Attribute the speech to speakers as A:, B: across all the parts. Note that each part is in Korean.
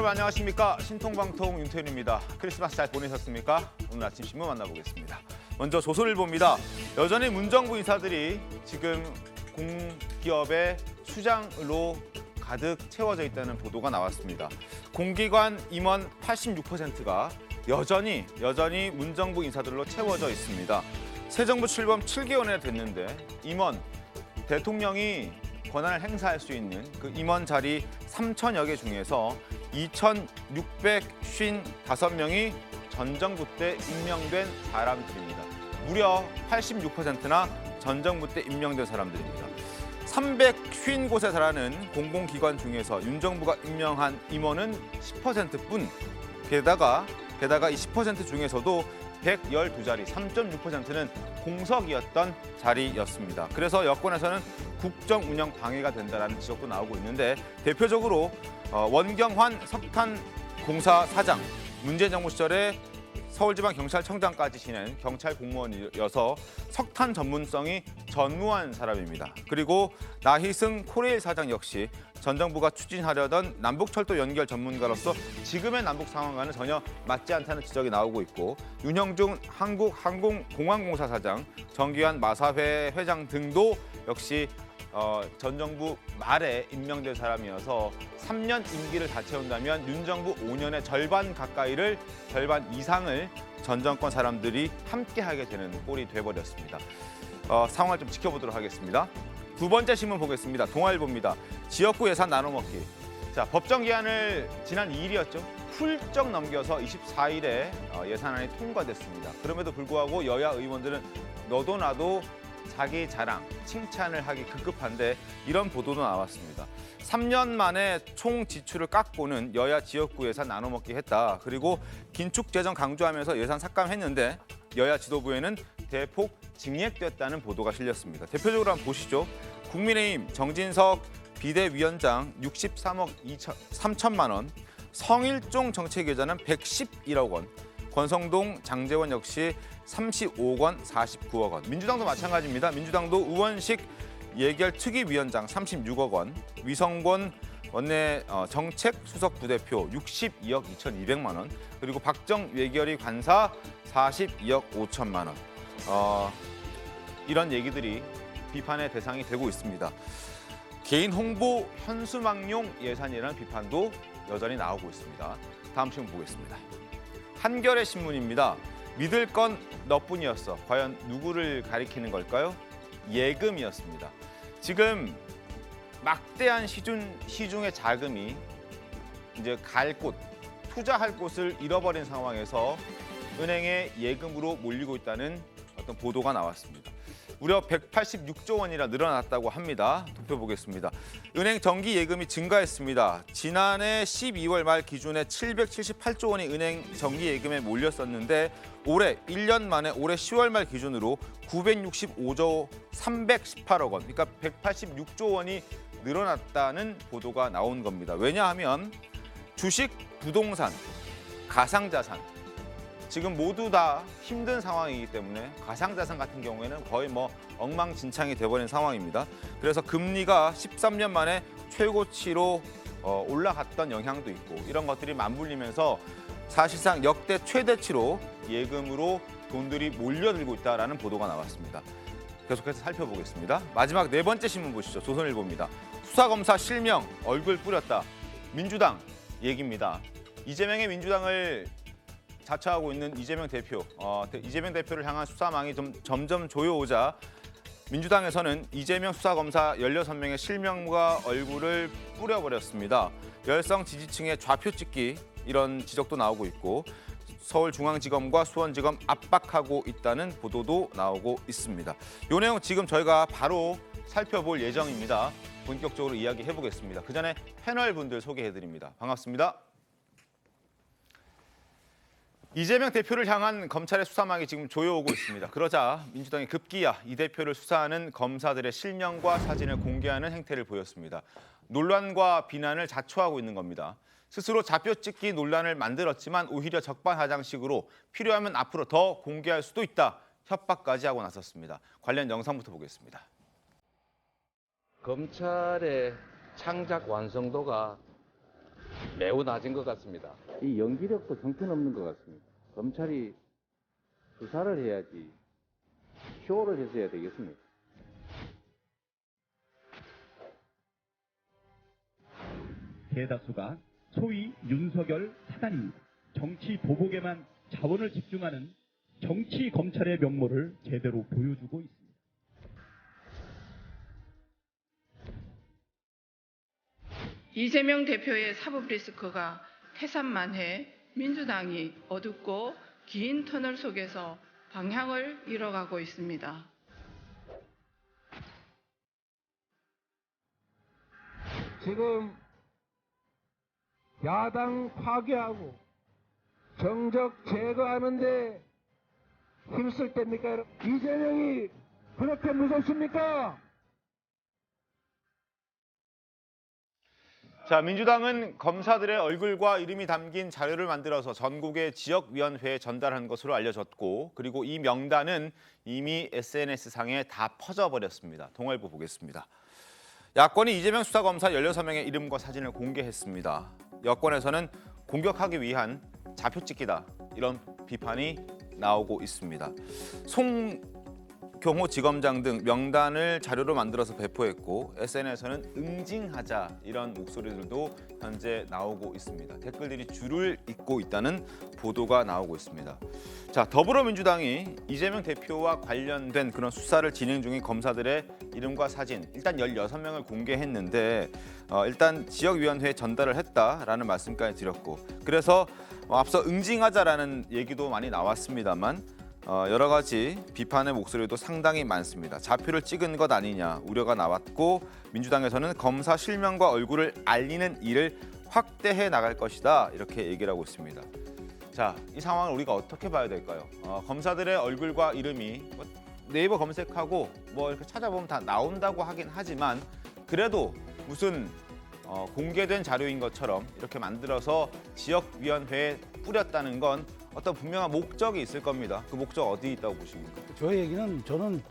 A: 여러분 안녕하십니까? 신통방통 윤태윤입니다. 크리스마스 잘 보내셨습니까? 오늘 아침 신문 만나보겠습니다. 먼저 조선일보입니다. 여전히 문정부 인사들이 지금 공기업의 수장으로 가득 채워져 있다는 보도가 나왔습니다. 공기관 임원 86%가 여전히 문정부 인사들로 채워져 있습니다. 새 정부 출범 7개월이나 됐는데 임원, 대통령이 권한을 행사할 수 있는 그 임원 자리 3,000여 개 중에서 2,655명이 전 정부 때 임명된 사람들입니다. 무려 86%나 전 정부 때 임명된 사람들입니다. 350곳에 달하는 공공기관 중에서 윤 정부가 임명한 임원은 10%뿐. 게다가 이 10% 중에서도 112자리, 3.6%는 공석이었던 자리였습니다. 그래서 여권에서는 국정 운영 방해가 된다는 지적도 나오고 있는데 대표적으로 원경환 석탄공사 사장, 문재인 정부 시절에 서울지방경찰청장까지 지낸 경찰 공무원이어서 석탄 전문성이 전무한 사람입니다. 그리고 나희승 코레일 사장 역시 전 정부가 추진하려던 남북철도 연결 전문가로서 지금의 남북 상황과는 전혀 맞지 않다는 지적이 나오고 있고, 윤형중 한국항공공항공사 사장, 정기환 마사회 회장 등도 역시 전 정부 말에 임명된 사람이어서 3년 임기를 다 채운다면 윤 정부 5년의 절반 이상을 전 정권 사람들이 함께하게 되는 꼴이 돼버렸습니다. 상황을 좀 지켜보도록 하겠습니다. 두 번째 신문 보겠습니다. 동아일보입니다. 지역구 예산 나눠먹기. 자, 법정 기한을 지난 2일이었죠. 훌쩍 넘겨서 24일에 예산안이 통과됐습니다. 그럼에도 불구하고 여야 의원들은 너도 나도 자기 자랑, 칭찬을 하기 급급한데 이런 보도도 나왔습니다. 3년 만에 총 지출을 깎고는 여야 지역구 예산 나눠먹기 했다. 그리고 긴축 재정 강조하면서 예산 삭감했는데 여야 지도부에는 대폭 증액됐다는 보도가 실렸습니다. 대표적으로 한번 보시죠. 국민의힘 정진석 비대위원장 63억 3천만 원, 성일종 정책예산은 111억 원, 권성동, 장제원 역시 35억 원, 49억 원. 민주당도 마찬가지입니다. 민주당도 우원식 예결특위위원장 36억 원, 위성권 원내 정책 수석 부대표 62억 2,200만 원, 그리고 박정 예결위 관사 42억 5천만 원. 이런 얘기들이 비판의 대상이 되고 있습니다. 개인 홍보 현수막용 예산이라는 비판도 여전히 나오고 있습니다. 다음 신문 보겠습니다. 한겨레 신문입니다. 믿을 건 너뿐이었어. 과연 누구를 가리키는 걸까요? 예금이었습니다. 지금 막대한 시중의 자금이 이제 갈 곳, 투자할 곳을 잃어버린 상황에서 은행에 예금으로 몰리고 있다는 어떤 보도가 나왔습니다. 무려 186조 원이나 늘어났다고 합니다. 도표 보겠습니다. 은행 정기 예금이 증가했습니다. 지난해 12월 말 기준에 778조 원이 은행 정기 예금에 몰렸었는데 올해 1년 만에 올해 10월 말 기준으로 965조 318억 원, 그러니까 186조 원이 늘어났다는 보도가 나온 겁니다. 왜냐하면 주식, 부동산, 가상자산, 지금 모두 다 힘든 상황이기 때문에 가상자산 같은 경우에는 거의 엉망진창이 돼버린 상황입니다. 그래서 금리가 13년 만에 최고치로 올라갔던 영향도 있고 이런 것들이 맞물리면서 사실상 역대 최대치로 예금으로 돈들이 몰려들고 있다는 보도가 나왔습니다. 계속해서 살펴보겠습니다. 마지막 네 번째 신문 보시죠. 조선일보입니다. 수사검사 실명, 얼굴 뿌렸다. 민주당 얘기입니다. 이재명의 민주당을 자처하고 있는 이재명 대표, 이재명 대표를 향한 수사망이 점점 조여오자 민주당에서는 이재명 수사검사 16명의 실명과 얼굴을 뿌려버렸습니다. 열성 지지층의 좌표 찍기 이런 지적도 나오고 있고 서울중앙지검과 수원지검 압박하고 있다는 보도도 나오고 있습니다. 이 내용 지금 저희가 바로 살펴볼 예정입니다. 본격적으로 이야기해보겠습니다. 그 전에 패널분들 소개해드립니다. 반갑습니다. 이재명 대표를 향한 검찰의 수사망이 지금 조여오고 있습니다. 그러자 민주당이 급기야 이 대표를 수사하는 검사들의 실명과 사진을 공개하는 행태를 보였습니다. 논란과 비난을 자초하고 있는 겁니다. 스스로 좌표 찍기 논란을 만들었지만 오히려 적반하장식으로 필요하면 앞으로 더 공개할 수도 있다. 협박까지 하고 나섰습니다. 관련 영상부터 보겠습니다.
B: 검찰의 창작 완성도가 매우 낮은 것 같습니다. 이 연기력도 형편없는 것 같습니다. 검찰이 수사를 해야지 쇼를 해서야 되겠습니까?
C: 대다수가 소위 윤석열 사단입니다. 정치 보복에만 자원을 집중하는 정치 검찰의 면모를 제대로 보여주고 있습니다.
D: 이재명 대표의 사법 리스크가 태산만해 민주당이 어둡고 긴 터널 속에서 방향을 잃어가고 있습니다.
E: 지금 야당 파괴하고 정적 제거하는데 힘쓸 때입니까? 이재명이 그렇게 무섭습니까?
A: 자, 민주당은 검사들의 얼굴과 이름이 담긴 자료를 만들어서 전국의 지역위원회에 전달한 것으로 알려졌고, 그리고 이 명단은 이미 SNS상에 다 퍼져버렸습니다. 동아일보 보겠습니다. 야권이 이재명 수사검사 16명의 이름과 사진을 공개했습니다. 여권에서는 공격하기 위한 좌표찍기다, 이런 비판이 나오고 있습니다. 송경호 지검장 등 명단을 자료로 만들어서 배포했고, SNS에서는 응징하자, 이런 목소리들도 현재 나오고 있습니다. 댓글들이 줄을 잇고 있다는 보도가 나오고 있습니다. 자, 더불어민주당이 이재명 대표와 관련된 그런 수사를 진행 중인 검사들의 이름과 사진, 일단 16명을 공개했는데 일단 지역위원회에 전달을 했다라는 말씀까지 드렸고, 그래서 앞서 응징하자라는 얘기도 많이 나왔습니다만 여러 가지 비판의 목소리도 상당히 많습니다. 좌표를 찍은 것 아니냐 우려가 나왔고, 민주당에서는 검사 실명과 얼굴을 알리는 일을 확대해 나갈 것이다, 이렇게 얘기를 하고 있습니다. 자, 이 상황을 우리가 어떻게 봐야 될까요? 검사들의 얼굴과 이름이 네이버 검색하고 이렇게 찾아보면 다 나온다고 하긴 하지만, 그래도 무슨 공개된 자료인 것처럼 이렇게 만들어서 지역위원회에 뿌렸다는 건 어떤 분명한 목적이 있을 겁니다. 그 목적 어디 있다고 보십니까?
F: 저의 얘기는, 저는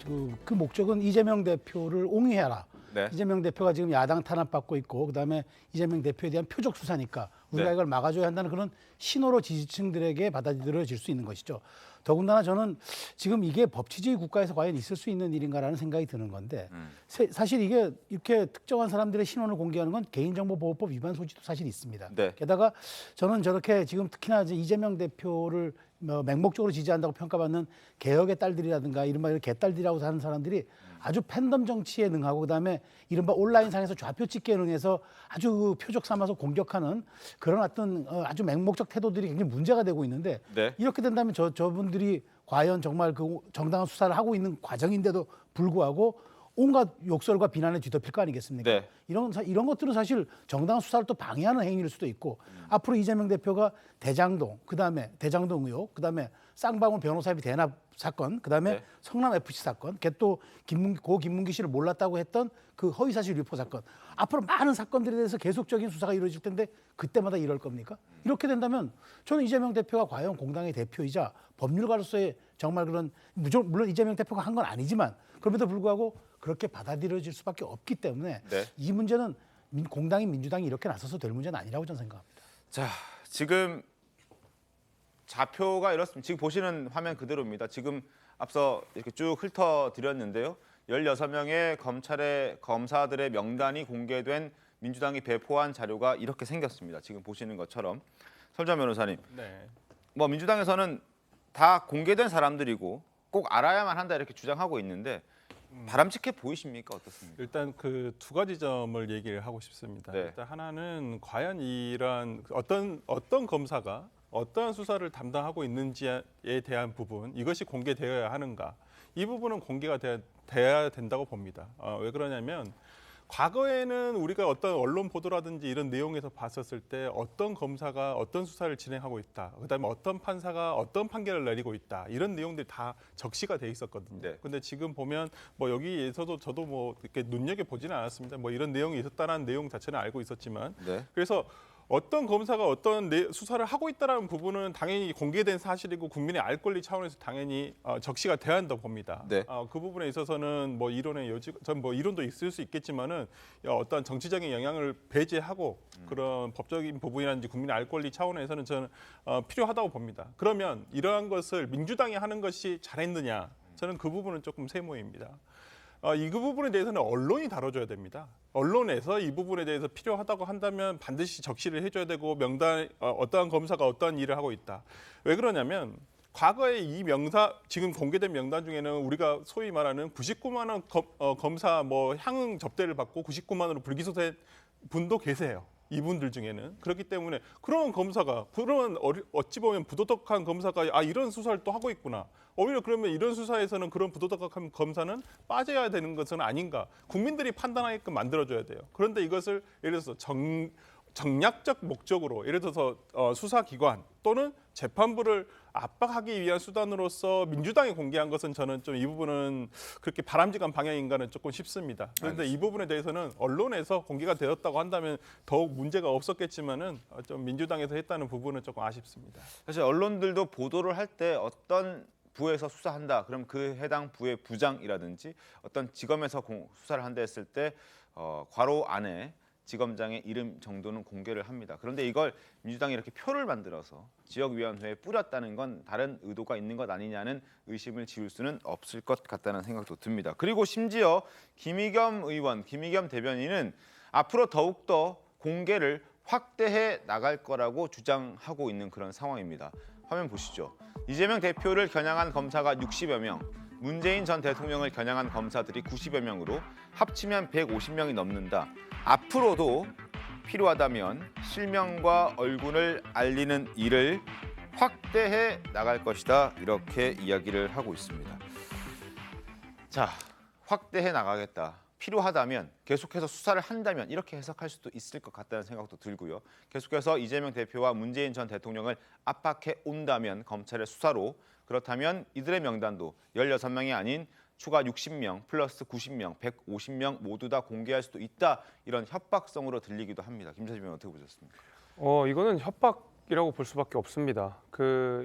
F: 그 목적은 이재명 대표를 옹위해라.
A: 네.
F: 이재명 대표가 지금 야당 탄압받고 있고, 그다음에 이재명 대표에 대한 표적 수사니까 우리가
A: 네.
F: 이걸 막아줘야 한다는 그런 신호로 지지층들에게 받아들여질 수 있는 것이죠. 더군다나 저는 지금 이게 법치주의 국가에서 과연 있을 수 있는 일인가라는 생각이 드는 건데, 사실 이게 이렇게 특정한 사람들의 신원을 공개하는 건 개인정보보호법 위반 소지도 사실 있습니다.
A: 네.
F: 게다가 저는 저렇게 지금 특히나 이제 이재명 대표를 맹목적으로 지지한다고 평가받는 개혁의 딸들이라든가 이른바 개딸들이라고 하는 사람들이 아주 팬덤 정치에 능하고, 그다음에 이른바 온라인상에서 좌표 찍기에 능해서 아주 그 표적 삼아서 공격하는 그런 어떤 아주 맹목적 태도들이 굉장히 문제가 되고 있는데,
A: 네.
F: 이렇게 된다면 저분들이 과연 정말 그 정당한 수사를 하고 있는 과정인데도 불구하고 온갖 욕설과 비난에 뒤덮일 거 아니겠습니까?
A: 네.
F: 이런 것들은 사실 정당한 수사를 또 방해하는 행위일 수도 있고, 앞으로 이재명 대표가 대장동, 그다음에 대장동 의혹, 그다음에 쌍방울 변호사비 대납 사건, 그다음에
A: 네.
F: 성남 FC 사건, 또 김문기 씨를 몰랐다고 했던 그 허위사실 유포 사건, 앞으로 많은 사건들에 대해서 계속적인 수사가 이루어질 텐데 그때마다 이럴 겁니까? 이렇게 된다면 저는 이재명 대표가 과연 공당의 대표이자 법률가로서의 정말 그런, 물론 이재명 대표가 한 건 아니지만 그럼에도 불구하고 그렇게 받아들여질 수밖에 없기 때문에
A: 네.
F: 이 문제는 공당이 민주당이 이렇게 나서서 될 문제는 아니라고 저는 생각합니다.
A: 자, 지금 좌표가 이렇습니다. 지금 보시는 화면 그대로입니다. 지금 앞서 이렇게 쭉 훑어드렸는데요. 16명의 검사들의 명단이 공개된 민주당이 배포한 자료가 이렇게 생겼습니다. 지금 보시는 것처럼. 설전 변호사님,
G: 네.
A: 민주당에서는 다 공개된 사람들이고 꼭 알아야만 한다, 이렇게 주장하고 있는데 바람직해 보이십니까? 어떻습니까?
G: 일단 그 두 가지 점을 얘기를 하고 싶습니다.
A: 네.
G: 일단 하나는 과연 이런 어떤 검사가 어떠한 수사를 담당하고 있는지에 대한 부분, 이것이 공개되어야 하는가? 이 부분은 공개가 돼야 된다고 봅니다. 왜 그러냐면 과거에는 우리가 어떤 언론 보도라든지 이런 내용에서 봤었을 때 어떤 검사가 어떤 수사를 진행하고 있다, 그다음에 어떤 판사가 어떤 판결을 내리고 있다, 이런 내용들이 다 적시가 돼 있었거든요.
A: 네.
G: 근데 지금 보면 여기에서도 저도 이렇게 눈여겨 보지는 않았습니다. 이런 내용이 있었다는 내용 자체는 알고 있었지만,
A: 네.
G: 그래서 어떤 검사가 어떤 수사를 하고 있다는 부분은 당연히 공개된 사실이고 국민의 알 권리 차원에서 당연히 적시가 돼야 한다고 봅니다.
A: 네.
G: 그 부분에 있어서는 뭐 이론의 여지, 전 뭐 이론도 있을 수 있겠지만은 어떤 정치적인 영향을 배제하고 그런 법적인 부분이라든지 국민의 알 권리 차원에서는 저는 필요하다고 봅니다. 그러면 이러한 것을 민주당이 하는 것이 잘했느냐? 저는 그 부분은 조금 세모입니다. 이 부분에 대해서는 언론이 다뤄줘야 됩니다. 언론에서 이 부분에 대해서 필요하다고 한다면 반드시 적시를 해줘야 되고 어떠한 검사가 어떠한 일을 하고 있다. 왜 그러냐면 과거에 이 지금 공개된 명단 중에는 우리가 소위 말하는 99만 원 검사 향응 접대를 받고 99만 원으로 불기소된 분도 계세요. 이분들 중에는. 그렇기 때문에 그런 검사가, 그런 어찌 보면 부도덕한 검사가 이런 수사를 또 하고 있구나. 오히려 그러면 이런 수사에서는 그런 부도덕한 검사는 빠져야 되는 것은 아닌가. 국민들이 판단하게끔 만들어줘야 돼요. 그런데 이것을 예를 들어서 정략적 목적으로, 예를 들어서 수사기관 또는 재판부를 압박하기 위한 수단으로서 민주당이 공개한 것은 저는 좀 이 부분은 그렇게 바람직한 방향인가는 조금 싶습니다. 그런데 이 부분에 대해서는 언론에서 공개가 되었다고 한다면 더욱 문제가 없었겠지만은 좀 민주당에서 했다는 부분은 조금 아쉽습니다.
A: 사실 언론들도 보도를 할 때 어떤 부에서 수사한다. 그럼 그 해당 부의 부장이라든지 어떤 지검에서 수사를 한다 했을 때 괄호 안에 지검장의 이름 정도는 공개를 합니다. 그런데 이걸 민주당이 이렇게 표를 만들어서 지역위원회에 뿌렸다는 건 다른 의도가 있는 것 아니냐는 의심을 지울 수는 없을 것 같다는 생각도 듭니다. 그리고 심지어 김의겸 의원, 김의겸 대변인은 앞으로 더욱더 공개를 확대해 나갈 거라고 주장하고 있는 그런 상황입니다. 화면 보시죠. 이재명 대표를 겨냥한 검사가 60여 명, 문재인 전 대통령을 겨냥한 검사들이 90여 명으로 합치면 150명이 넘는다. 앞으로도 필요하다면 실명과 얼굴을 알리는 일을 확대해 나갈 것이다. 이렇게 이야기를 하고 있습니다. 자, 확대해 나가겠다. 필요하다면 계속해서 수사를 한다면 이렇게 해석할 수도 있을 것 같다는 생각도 들고요. 계속해서 이재명 대표와 문재인 전 대통령을 압박해 온다면 검찰의 수사로, 그렇다면 이들의 명단도 16명이 아닌 추가 60명 플러스 90명, 150명 모두 다 공개할 수도 있다. 이런 협박성으로 들리기도 합니다. 김차진 의원 어떻게 보셨습니까?
H: 이거는 협박이라고 볼 수밖에 없습니다.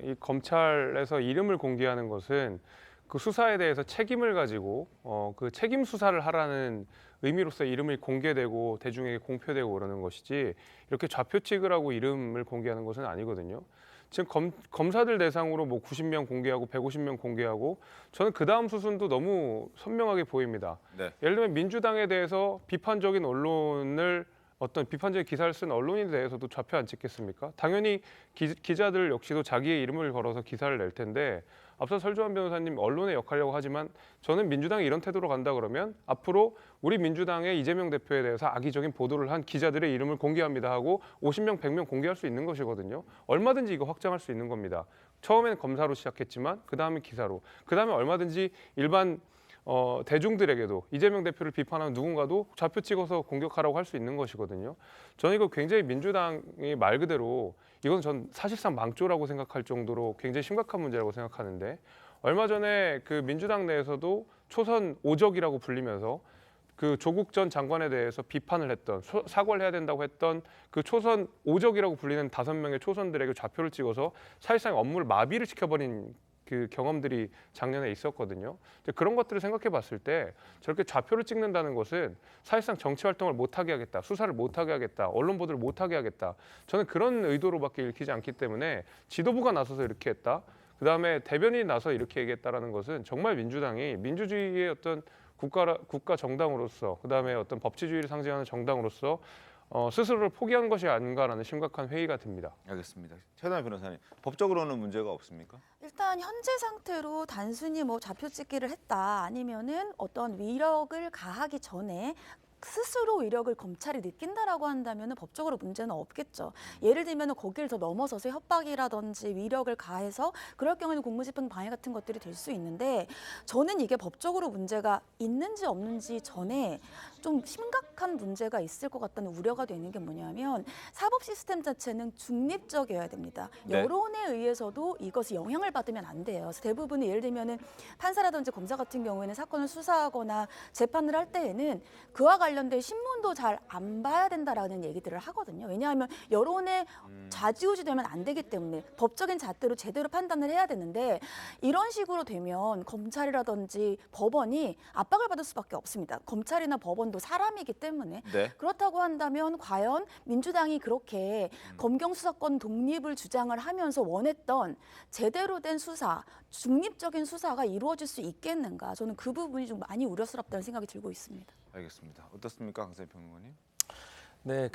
H: 이 검찰에서 이름을 공개하는 것은 그 수사에 대해서 책임을 가지고 그 책임 수사를 하라는 의미로서 이름이 공개되고 대중에게 공표되고 그러는 것이지, 이렇게 좌표 찍으라고 이름을 공개하는 것은 아니거든요. 지금 검사들 대상으로 90명 공개하고 150명 공개하고, 저는 그 다음 수순도 너무 선명하게 보입니다.
A: 네.
H: 예를 들면 민주당에 대해서 비판적인 언론을, 어떤 비판적인 기사를 쓴 언론인에 대해서도 좌표 안 찍겠습니까? 당연히 기자들 역시도 자기의 이름을 걸어서 기사를 낼 텐데, 앞서 설주환 변호사님 언론에 역하려고 하지만 저는 민주당이 이런 태도로 간다 그러면 앞으로 우리 민주당의 이재명 대표에 대해서 악의적인 보도를 한 기자들의 이름을 공개합니다 하고 50명, 100명 공개할 수 있는 것이거든요. 얼마든지 이거 확장할 수 있는 겁니다. 처음에는 검사로 시작했지만 그 다음에 기사로, 그 다음에 얼마든지 일반 대중들에게도 이재명 대표를 비판하는 누군가도 좌표 찍어서 공격하라고 할 수 있는 것이거든요. 저는 이거 굉장히 민주당이 말 그대로, 이건 전 사실상 망조라고 생각할 정도로 굉장히 심각한 문제라고 생각하는데, 얼마 전에 그 민주당 내에서도 초선 오적이라고 불리면서 그 조국 전 장관에 대해서 비판을 했던, 사과를 해야 된다고 했던 그 초선 오적이라고 불리는 5명의 초선들에게 좌표를 찍어서 사실상 업무를 마비를 시켜버린 그 경험들이 작년에 있었거든요. 그런 것들을 생각해 봤을 때 저렇게 좌표를 찍는다는 것은 사실상 정치 활동을 못하게 하겠다, 수사를 못하게 하겠다, 언론 보도를 못하게 하겠다. 저는 그런 의도로밖에 읽히지 않기 때문에 지도부가 나서서 이렇게 했다, 그다음에 대변인이 나서 이렇게 얘기했다라는 것은 정말 민주당이 민주주의의 어떤 국가 정당으로서, 그다음에 어떤 법치주의를 상징하는 정당으로서 스스로를 포기한 것이 아닌가라는 심각한 회의가 듭니다.
A: 알겠습니다. 최단일 변호사님, 법적으로는 문제가 없습니까?
I: 일단 현재 상태로 단순히 좌표 찍기를 했다, 아니면은 어떤 위력을 가하기 전에 스스로 위력을 검찰이 느낀다라고 한다면 법적으로 문제는 없겠죠. 예를 들면 거기를 더 넘어서서 협박이라든지 위력을 가해서 그럴 경우에는 공무집행 방해 같은 것들이 될 수 있는데, 저는 이게 법적으로 문제가 있는지 없는지 전에 좀 심각한 문제가 있을 것 같다는 우려가 되는 게 뭐냐면 사법 시스템 자체는 중립적이어야 됩니다.
A: 네.
I: 여론에 의해서도 이것이 영향을 받으면 안 돼요. 그래서 대부분이 예를 들면은 판사라든지 검사 같은 경우에는 사건을 수사하거나 재판을 할 때에는 그와 관련된 신문도 잘 안 봐야 된다라는 얘기들을 하거든요. 왜냐하면 여론에 좌지우지되면 안 되기 때문에 법적인 잣대로 제대로 판단을 해야 되는데 이런 식으로 되면 검찰이라든지 법원이 압박을 받을 수밖에 없습니다. 검찰이나 법원도 사람이기 때문에
A: 네.
I: 그렇다고 한다면 과연 민주당이 그렇게 검경 수사권 독립을 주장을 하면서 원했던 제대로 된 수사, 중립적인 수사가 이루어질 수 있겠는가? 저는 그 부분이 좀 많이 우려스럽다는 생각이 들고 있습니다.
A: 알겠습니다. 어떻습니까, 강세희 평론가님?
B: 네,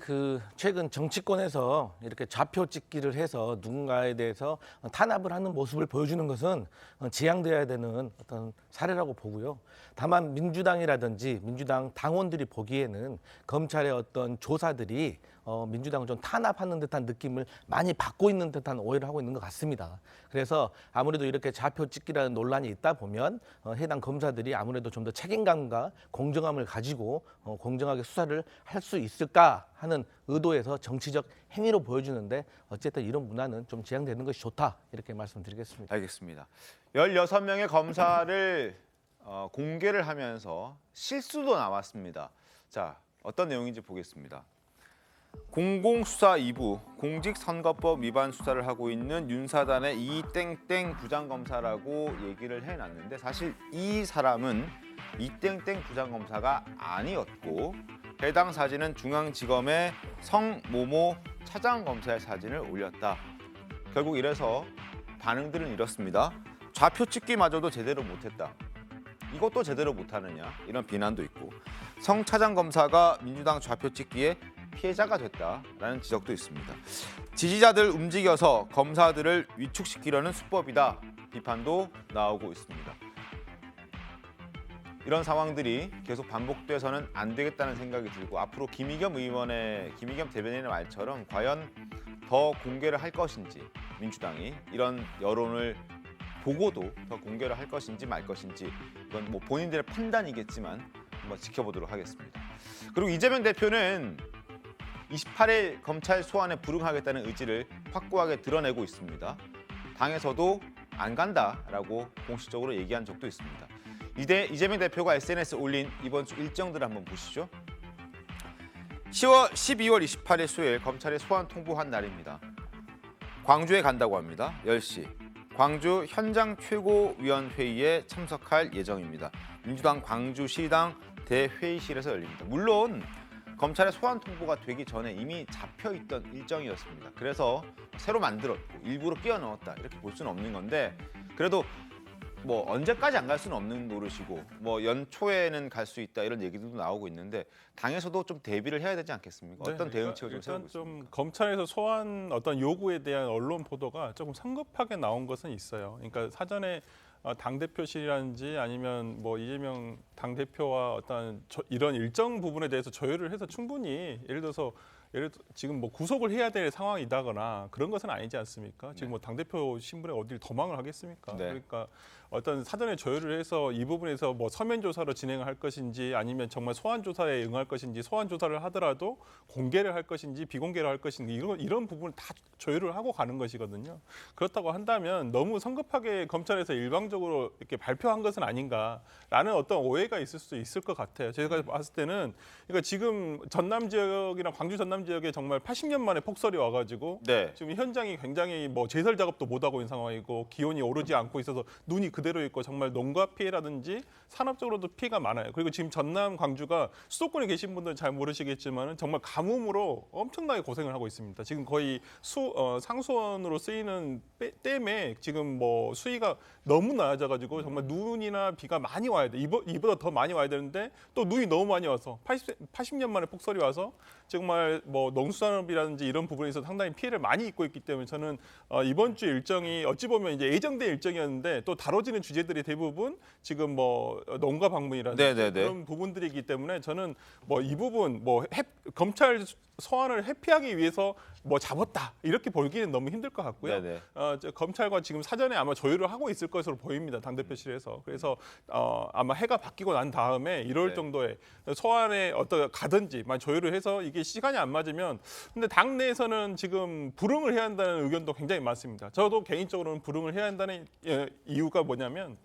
B: 최근 정치권에서 이렇게 좌표 찍기를 해서 누군가에 대해서 탄압을 하는 모습을 보여주는 것은 지양돼야 되는 어떤 사례라고 보고요. 다만 민주당이라든지 민주당 당원들이 보기에는 검찰의 어떤 조사들이 민주당을 좀 탄압하는 듯한 느낌을 많이 받고 있는 듯한 오해를 하고 있는 것 같습니다. 그래서 아무래도 이렇게 좌표 찍기라는 논란이 있다 보면 해당 검사들이 아무래도 좀 더 책임감과 공정함을 가지고 공정하게 수사를 할 수 있을까 하는 의도에서 정치적 행위로 보여주는데 어쨌든 이런 문화는 좀 지양되는 것이 좋다 이렇게 말씀드리겠습니다.
A: 알겠습니다. 16명의 검사를 공개를 하면서 실수도 나왔습니다. 자, 어떤 내용인지 보겠습니다. 공공수사 2부 공직선거법 위반 수사를 하고 있는 윤사단의 이땡땡 부장검사라고 얘기를 해놨는데 사실 이 사람은 이땡땡 부장검사가 아니었고 해당 사진은 중앙지검의 성모모 차장검사의 사진을 올렸다. 결국 이래서 반응들은 이렇습니다. 좌표 찍기마저도 제대로 못했다. 이것도 제대로 못하느냐 이런 비난도 있고 성 차장검사가 민주당 좌표 찍기에 피해자가 됐다라는 지적도 있습니다. 지지자들 움직여서 검사들을 위축시키려는 수법이다 비판도 나오고 있습니다. 이런 상황들이 계속 반복돼서는 안 되겠다는 생각이 들고 앞으로 김의겸 대변인의 말처럼 과연 더 공개를 할 것인지 민주당이 이런 여론을 보고도 더 공개를 할 것인지 말 것인지 이건 뭐 본인들의 판단이겠지만 한번 지켜보도록 하겠습니다. 그리고 이재명 대표는 28일 검찰 소환에 불응하겠다는 의지를 확고하게 드러내고 있습니다. 당에서도 안 간다라고 공식적으로 얘기한 적도 있습니다. 이재명 대표가 SNS에 올린 이번 주 일정들을 한번 보시죠. 12월 28일 수요일 검찰에 소환 통보한 날입니다. 광주에 간다고 합니다. 10시. 광주 현장 최고위원회의에 참석할 예정입니다. 민주당 광주시당 대회의실에서 열립니다. 물론 검찰의 소환 통보가 되기 전에 이미 잡혀있던 일정이었습니다. 그래서 새로 만들었고 일부러 끼워 넣었다 이렇게 볼 수는 없는 건데 그래도 뭐 언제까지 안 갈 수는 없는 노릇이고 뭐 연초에는 갈 수 있다 이런 얘기들도 나오고 있는데 당에서도 좀 대비를 해야 되지 않겠습니까?
G: 네,
A: 어떤 대응책을 좀
G: 일단
A: 세우고
G: 좀
A: 있습니까?
G: 검찰에서 소환 어떤 요구에 대한 언론 보도가 조금 성급하게 나온 것은 있어요. 그러니까 사전에 당대표실이라든지 아니면 뭐 이재명 당대표와 어떤 이런 일정 부분에 대해서 조율을 해서 충분히 예를 들어서 지금 뭐 구속을 해야 될 상황이다거나 그런 것은 아니지 않습니까? 지금 뭐 당대표 신분에 어딜 도망을 하겠습니까?
A: 네.
G: 그러니까 어떤 사전에 조율을 해서 이 부분에서 뭐 서면 조사로 진행을 할 것인지 아니면 정말 소환 조사에 응할 것인지 소환 조사를 하더라도 공개를 할 것인지 비공개를 할 것인지 이런 부분을 다 조율을 하고 가는 것이거든요. 그렇다고 한다면 너무 성급하게 검찰에서 일방적으로 이렇게 발표한 것은 아닌가라는 어떤 오해가 있을 수 있을 것 같아요. 제가 봤을 때는 그러니까 지금 전남 지역이나 광주 전남 지역에 정말 80년 만에 폭설이 와가지고
A: 네.
G: 지금 현장이 굉장히 뭐 제설 작업도 못 하고 있는 상황이고 기온이 오르지 않고 있어서 눈이 그대로 있고 정말 농가 피해라든지 산업적으로도 피해가 많아요. 그리고 지금 전남 광주가 수도권에 계신 분들은 잘 모르시겠지만 정말 가뭄으로 엄청나게 고생을 하고 있습니다. 지금 거의 상수원으로 쓰이는 댐에 지금 뭐 수위가 너무 낮아가지고 정말 눈이나 비가 많이 와야 돼. 이보다 더 많이 와야 되는데 또 눈이 너무 많이 와서 80년 만에 폭설이 와서 정말 뭐 농수산업이라든지 이런 부분에서 상당히 피해를 많이 입고 있기 때문에 저는 이번 주 일정이 어찌 보면 이제 예정된 일정이었는데 또 다뤄지는 주제들이 대부분 지금 뭐 농가 방문이라든지
A: 네네네.
G: 그런 부분들이기 때문에 저는 뭐 이 부분 뭐 검찰 소환을 회피하기 위해서 뭐 잡았다 이렇게 보기는 너무 힘들 것 같고요.
A: 네네.
G: 검찰과 지금 사전에 아마 조율을 하고 있을 것으로 보입니다. 당대표실에서. 그래서 아마 해가 바뀌고 난 다음에 1월
A: 네.
G: 정도에 소환에 가든지 조율을 해서 이게 시간이 안 맞으면 근데 당내에서는 지금 불응을 해야 한다는 의견도 굉장히 많습니다. 저도 개인적으로는 불응을 해야 한다는 이유가 뭐냐면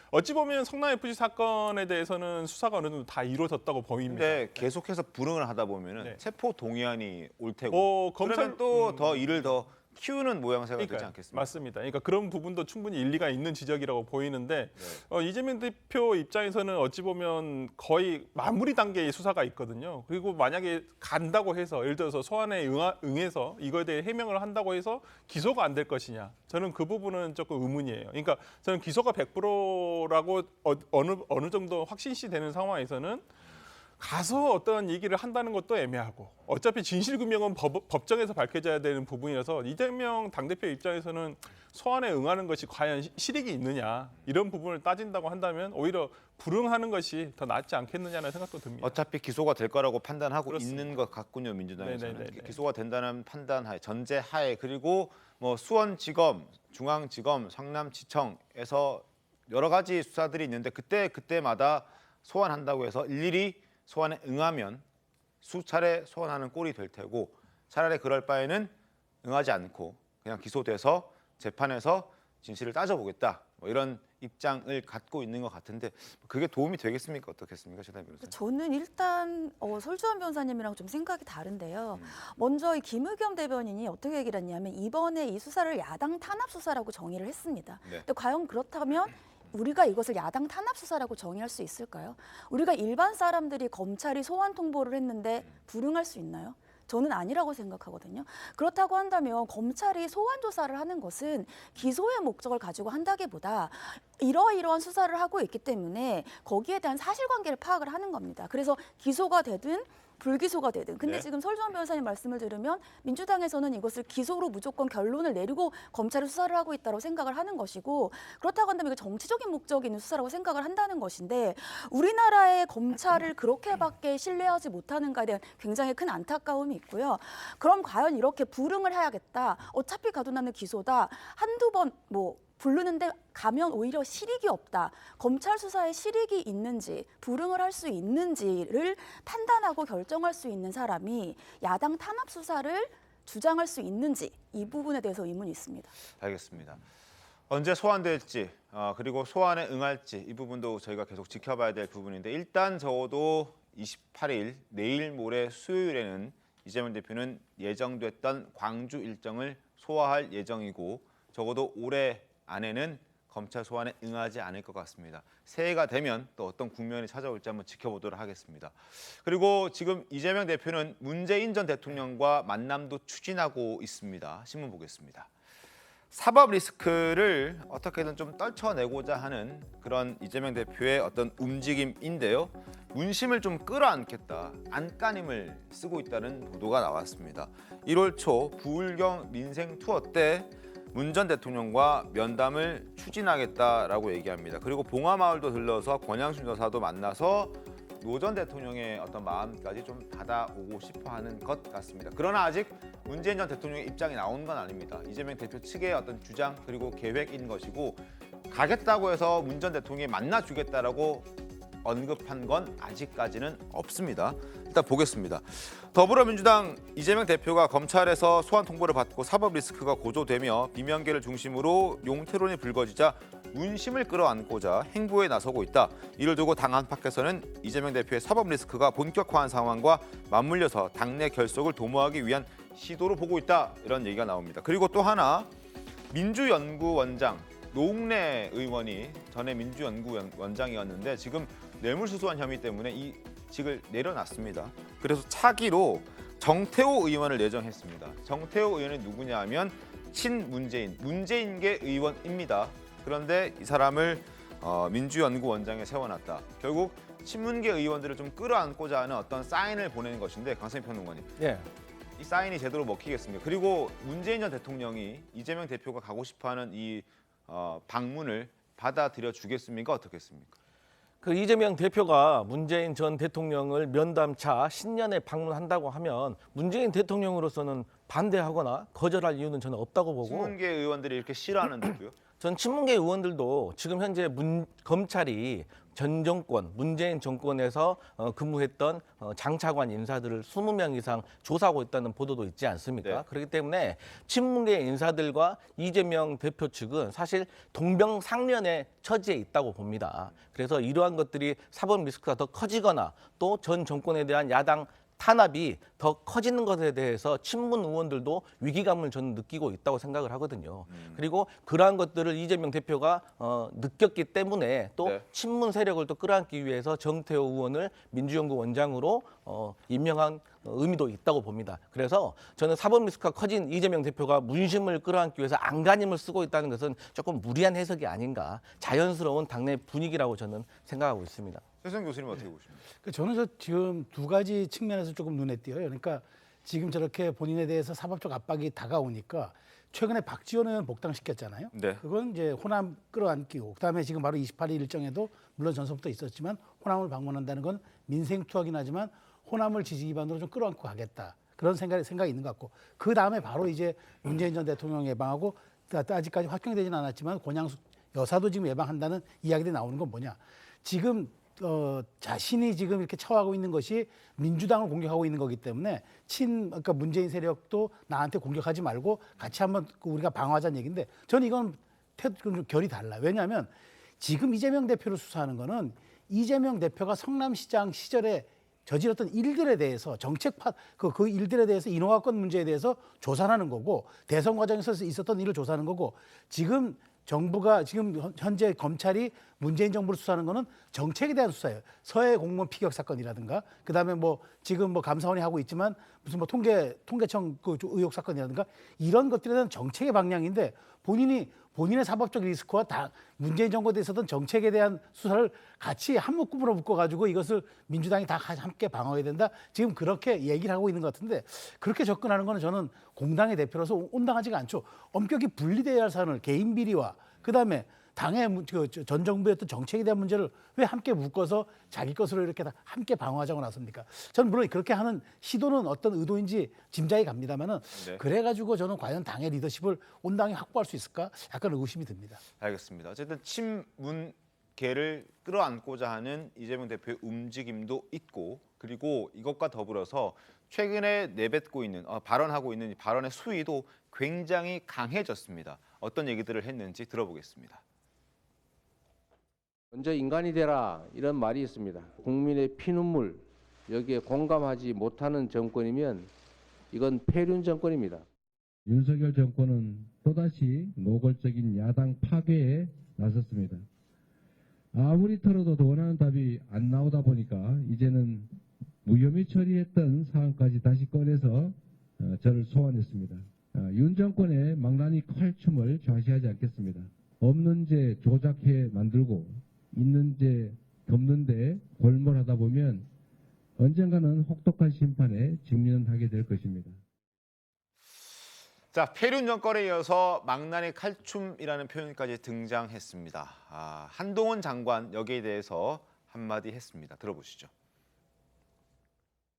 G: 어찌 보면 성남FC 사건에 대해서는 수사가 어느 정도 다 이루어졌다고 보입니다.
A: 근데 계속해서 불응을 하다 보면은
G: 네.
A: 체포 동의안이 올 테고 그러면 또 더 일을 더 키우는 모양새가 되지 않겠습니까?
G: 맞습니다. 그러니까 그런 부분도 충분히 일리가 있는 지적이라고 보이는데
A: 네.
G: 이재명 대표 입장에서는 어찌 보면 거의 마무리 단계의 수사가 있거든요. 그리고 만약에 간다고 해서 예를 들어서 소환에 응해서 이거에 대해 해명을 한다고 해서 기소가 안 될 것이냐. 저는 그 부분은 조금 의문이에요. 그러니까 저는 기소가 100%라고 어느 정도 확신시 되는 상황에서는 가서 어떤 얘기를 한다는 것도 애매하고 어차피 진실규명은 법정에서 밝혀져야 되는 부분이라서 이재명 당대표 입장에서는 소환에 응하는 것이 과연 실익이 있느냐 이런 부분을 따진다고 한다면 오히려 불응하는 것이 더 낫지 않겠느냐는 생각도 듭니다.
A: 어차피 기소가 될 거라고 판단하고
G: 그렇습니다.
A: 있는 것 같군요. 민주당에서는.
G: 네네네네.
A: 기소가 된다는 판단하에 전제하에 그리고 뭐 수원지검, 중앙지검, 성남지청에서 여러 가지 수사들이 있는데 그때마다 소환한다고 해서 일일이 소환에 응하면 수차례 소환하는 꼴이 될 테고 차라리 그럴 바에는 응하지 않고 그냥 기소돼서 재판에서 진실을 따져보겠다 뭐 이런 입장을 갖고 있는 것 같은데 그게 도움이 되겠습니까? 어떻겠습니까? 최단 변호사님.
I: 저는 일단 설주환 변호사님이랑 좀 생각이 다른데요. 먼저 이 김의겸 대변인이 어떻게 얘기를 했냐면 이번에 이 수사를 야당 탄압 수사라고 정의를 했습니다.
A: 네.
I: 근데 과연 그렇다면 우리가 이것을 야당 탄압 수사라고 정의할 수 있을까요? 우리가 일반 사람들이 검찰이 소환 통보를 했는데 불응할 수 있나요? 저는 아니라고 생각하거든요. 그렇다고 한다면 검찰이 소환 조사를 하는 것은 기소의 목적을 가지고 한다기보다 이러이러한 수사를 하고 있기 때문에 거기에 대한 사실관계를 파악을 하는 겁니다. 그래서 기소가 되든 불기소가 되든. 근데
A: 네.
I: 지금 설주환 변호사님 말씀을 들으면 민주당에서는 이것을 기소로 무조건 결론을 내리고 검찰이 수사를 하고 있다고 생각을 하는 것이고 그렇다고 한다면 이거 정치적인 목적이 있는 수사라고 생각을 한다는 것인데 우리나라의 검찰을 그렇게밖에 신뢰하지 못하는가에 대한 굉장히 큰 안타까움이 있고요. 그럼 과연 이렇게 불응을 해야겠다. 어차피 가둬놨는 기소다. 한두 번 부르는데 가면 오히려 실익이 없다. 검찰 수사에 실익이 있는지 불응을 할 수 있는지를 판단하고 결정할 수 있는 사람이 야당 탄압 수사를 주장할 수 있는지 이 부분에 대해서 의문이 있습니다.
A: 알겠습니다. 언제 소환될지 그리고 소환에 응할지 이 부분도 저희가 계속 지켜봐야 될 부분인데 일단 적어도 28일 내일 모레 수요일에는 이재명 대표는 예정됐던 광주 일정을 소화할 예정이고 적어도 올해 안에는 검찰 소환에 응하지 않을 것 같습니다. 새해가 되면 또 어떤 국면이 찾아올지 한번 지켜보도록 하겠습니다. 그리고 지금 이재명 대표는 문재인 전 대통령과 만남도 추진하고 있습니다. 신문 보겠습니다. 사법 리스크를 어떻게든 좀 떨쳐내고자 하는 그런 이재명 대표의 어떤 움직임인데요. 문심을 좀 끌어안겠다, 안간힘을 쓰고 있다는 보도가 나왔습니다. 1월 초 부울경 민생 투어 때 문 전 대통령과 면담을 추진하겠다라고 얘기합니다. 그리고 봉화마을도 들러서 권양순 여사도 만나서 노 전 대통령의 어떤 마음까지 좀 받아오고 싶어하는 것 같습니다. 그러나 아직 문재인 전 대통령의 입장이 나온 건 아닙니다. 이재명 대표 측의 어떤 주장 그리고 계획인 것이고 가겠다고 해서 문 전 대통령이 만나주겠다라고 언급한 건 아직까지는 없습니다. 일단 보겠습니다. 더불어민주당 이재명 대표가 검찰에서 소환 통보를 받고 사법 리스크가 고조되며 비명계를 중심으로 용태론이 불거지자 문심을 끌어안고자 행보에 나서고 있다. 이를 두고 당 안팎에서는 이재명 대표의 사법 리스크가 본격화한 상황과 맞물려서 당내 결속을 도모하기 위한 시도로 보고 있다. 이런 얘기가 나옵니다. 그리고 또 하나 민주연구원장 노웅래 의원이 전에 민주연구원장이었는데 지금 뇌물수수한 혐의 때문에 이 직을 내려놨습니다. 그래서 차기로 정태호 의원을 내정했습니다. 정태호 의원이 누구냐 하면 문재인계 의원입니다. 그런데 이 사람을 민주연구원장에 세워놨다. 결국 친문계 의원들을 좀 끌어안고자 하는 어떤 사인을 보내는 것인데 강승희 평론가님.
B: 예.
A: 이 사인이 제대로 먹히겠습니까? 그리고 문재인 전 대통령이 이재명 대표가 가고 싶어하는 이 방문을 받아들여 주겠습니까? 어떻겠습니까?
B: 그 이재명 대표가 문재인 전 대통령을 면담차 신년에 방문한다고 하면 문재인 대통령으로서는 반대하거나 거절할 이유는 저는 없다고 보고,
A: 친문계 의원들이 이렇게 싫어하는데도요.
B: 전 친문계 의원들도 지금 현재 검찰이 전 정권, 문재인 정권에서 근무했던 장차관 인사들을 20명 이상 조사하고 있다는 보도도 있지 않습니까?
A: 네.
B: 그렇기 때문에 친문계 인사들과 이재명 대표 측은 사실 동병상련의 처지에 있다고 봅니다. 그래서 이러한 것들이 사법 리스크가 더 커지거나 또 전 정권에 대한 야당 탄압이 더 커지는 것에 대해서 친문 의원들도 위기감을 저는 느끼고 있다고 생각을 하거든요. 그리고 그러한 것들을 이재명 대표가 느꼈기 때문에 또
A: 네.
B: 친문 세력을 또 끌어안기 위해서 정태호 의원을 민주연구 원장으로 임명한 의미도 있다고 봅니다. 그래서 저는 사법 리스크가 커진 이재명 대표가 문심을 끌어안기 위해서 안간힘을 쓰고 있다는 것은 조금 무리한 해석이 아닌가, 자연스러운 당내 분위기라고 저는 생각하고 있습니다.
A: 최수영 교수님 어떻게 보십니까?
F: 저는 지금 두 가지 측면에서 조금 눈에 띄어요. 그러니까 지금 저렇게 본인에 대해서 사법적 압박이 다가오니까 최근에 박지원 의원 복당시켰잖아요.
A: 네.
F: 그건 이제 호남 끌어안기고, 그다음에 지금 바로 28일 일정에도 물론 전서부터 있었지만 호남을 방문한다는 건 민생 투하긴 하지만 호남을 지지 기반으로 좀 끌어안고 가겠다, 그런 생각이 있는 것 같고, 그 다음에 바로 이제 문재인 전 대통령 예방하고, 아직까지 확정되지는 않았지만 권양 여사도 지금 예방한다는 이야기들이 나오는 건 뭐냐? 지금 자신이 지금 이렇게 처하고 있는 것이 민주당을 공격하고 있는 거기 때문에 그러니까 문재인 세력도 나한테 공격하지 말고 같이 한번 우리가 방어하자는 얘기인데, 저는 이건 좀 결이 달라요. 왜냐하면 지금 이재명 대표를 수사하는 거는 이재명 대표가 성남시장 시절에 저질렀던 일들에 대해서 그 일들에 대해서 인허가권 문제에 대해서 조사하는 거고, 대선 과정에서 있었던 일을 조사하는 거고, 지금 정부가 지금 현재 검찰이 문재인 정부를 수사하는 거는 정책에 대한 수사예요. 서해 공무원 피격 사건이라든가, 그다음에 뭐 지금 뭐 감사원이 하고 있지만 무슨 뭐 통계청 그 의혹 사건이라든가, 이런 것들에 대한 정책의 방향인데, 본인의 사법적 리스크와 다 문재인 정부에 대해서던 정책에 대한 수사를 같이 한 묶음으로 묶어가지고 이것을 민주당이 다 함께 방어해야 된다, 지금 그렇게 얘기를 하고 있는 것 같은데, 그렇게 접근하는 거는 저는 공당의 대표로서 온당하지가 않죠. 엄격히 분리돼야 할 사안을 개인 비리와 그다음에 당의 전 정부의 어떤 정책에 대한 문제를 왜 함께 묶어서 자기 것으로 이렇게 다 함께 방어하자고 나섭니까? 저는 물론 그렇게 하는 시도는 어떤 의도인지 짐작이 갑니다만은,
A: 네.
F: 그래가지고 저는 과연 당의 리더십을 온당히 확보할 수 있을까? 약간 의심이 듭니다.
A: 알겠습니다. 어쨌든 친문계를 끌어안고자 하는 이재명 대표의 움직임도 있고, 그리고 이것과 더불어서 최근에 내뱉고 있는 발언하고 있는 발언의 수위도 굉장히 강해졌습니다. 어떤 얘기들을 했는지 들어보겠습니다.
J: 먼저 인간이 되라, 이런 말이 있습니다. 국민의 피눈물, 여기에 공감하지 못하는 정권이면 이건 폐륜 정권입니다.
E: 윤석열 정권은 또다시 노골적인 야당 파괴에 나섰습니다. 아무리 털어도 원하는 답이 안 나오다 보니까 이제는 무혐의 처리했던 사안까지 다시 꺼내서 저를 소환했습니다. 윤 정권의 망나니 칼춤을 좌시하지 않겠습니다. 없는 죄 조작해 만들고 있는 죄 덮는데 골몰하다 보면 언젠가는 혹독한 심판에 직면하게 될 것입니다.
A: 자, 폐륜 정권에 이어서 망나니 칼춤이라는 표현까지 등장했습니다. 한동훈 장관 여기에 대해서 한마디 했습니다. 들어보시죠.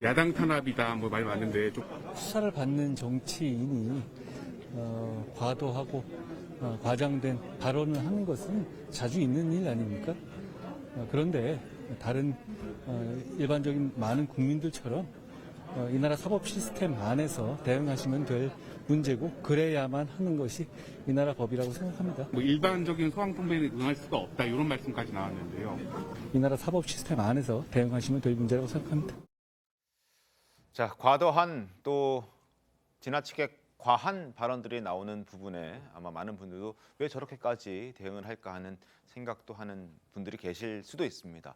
K: 야당 탄압이다 뭐 말 많은데 좀
L: 수사를 받는 정치인이 과도하고 과장된 발언을 하는 것은 자주 있는 일 아닙니까? 그런데 다른 일반적인 많은 국민들처럼 이 나라 사법 시스템 안에서 대응하시면 될 문제고, 그래야만 하는 것이 이 나라 법이라고 생각합니다.
K: 뭐 일반적인 소환 통배에 응할 수가 없다 이런 말씀까지 나왔는데요.
L: 이 나라 사법 시스템 안에서 대응하시면 될 문제라고 생각합니다.
A: 자, 과도한 또 지나치게 과한 발언들이 나오는 부분에 아마 많은 분들도 왜 저렇게까지 대응을 할까 하는 생각도 하는 분들이 계실 수도 있습니다.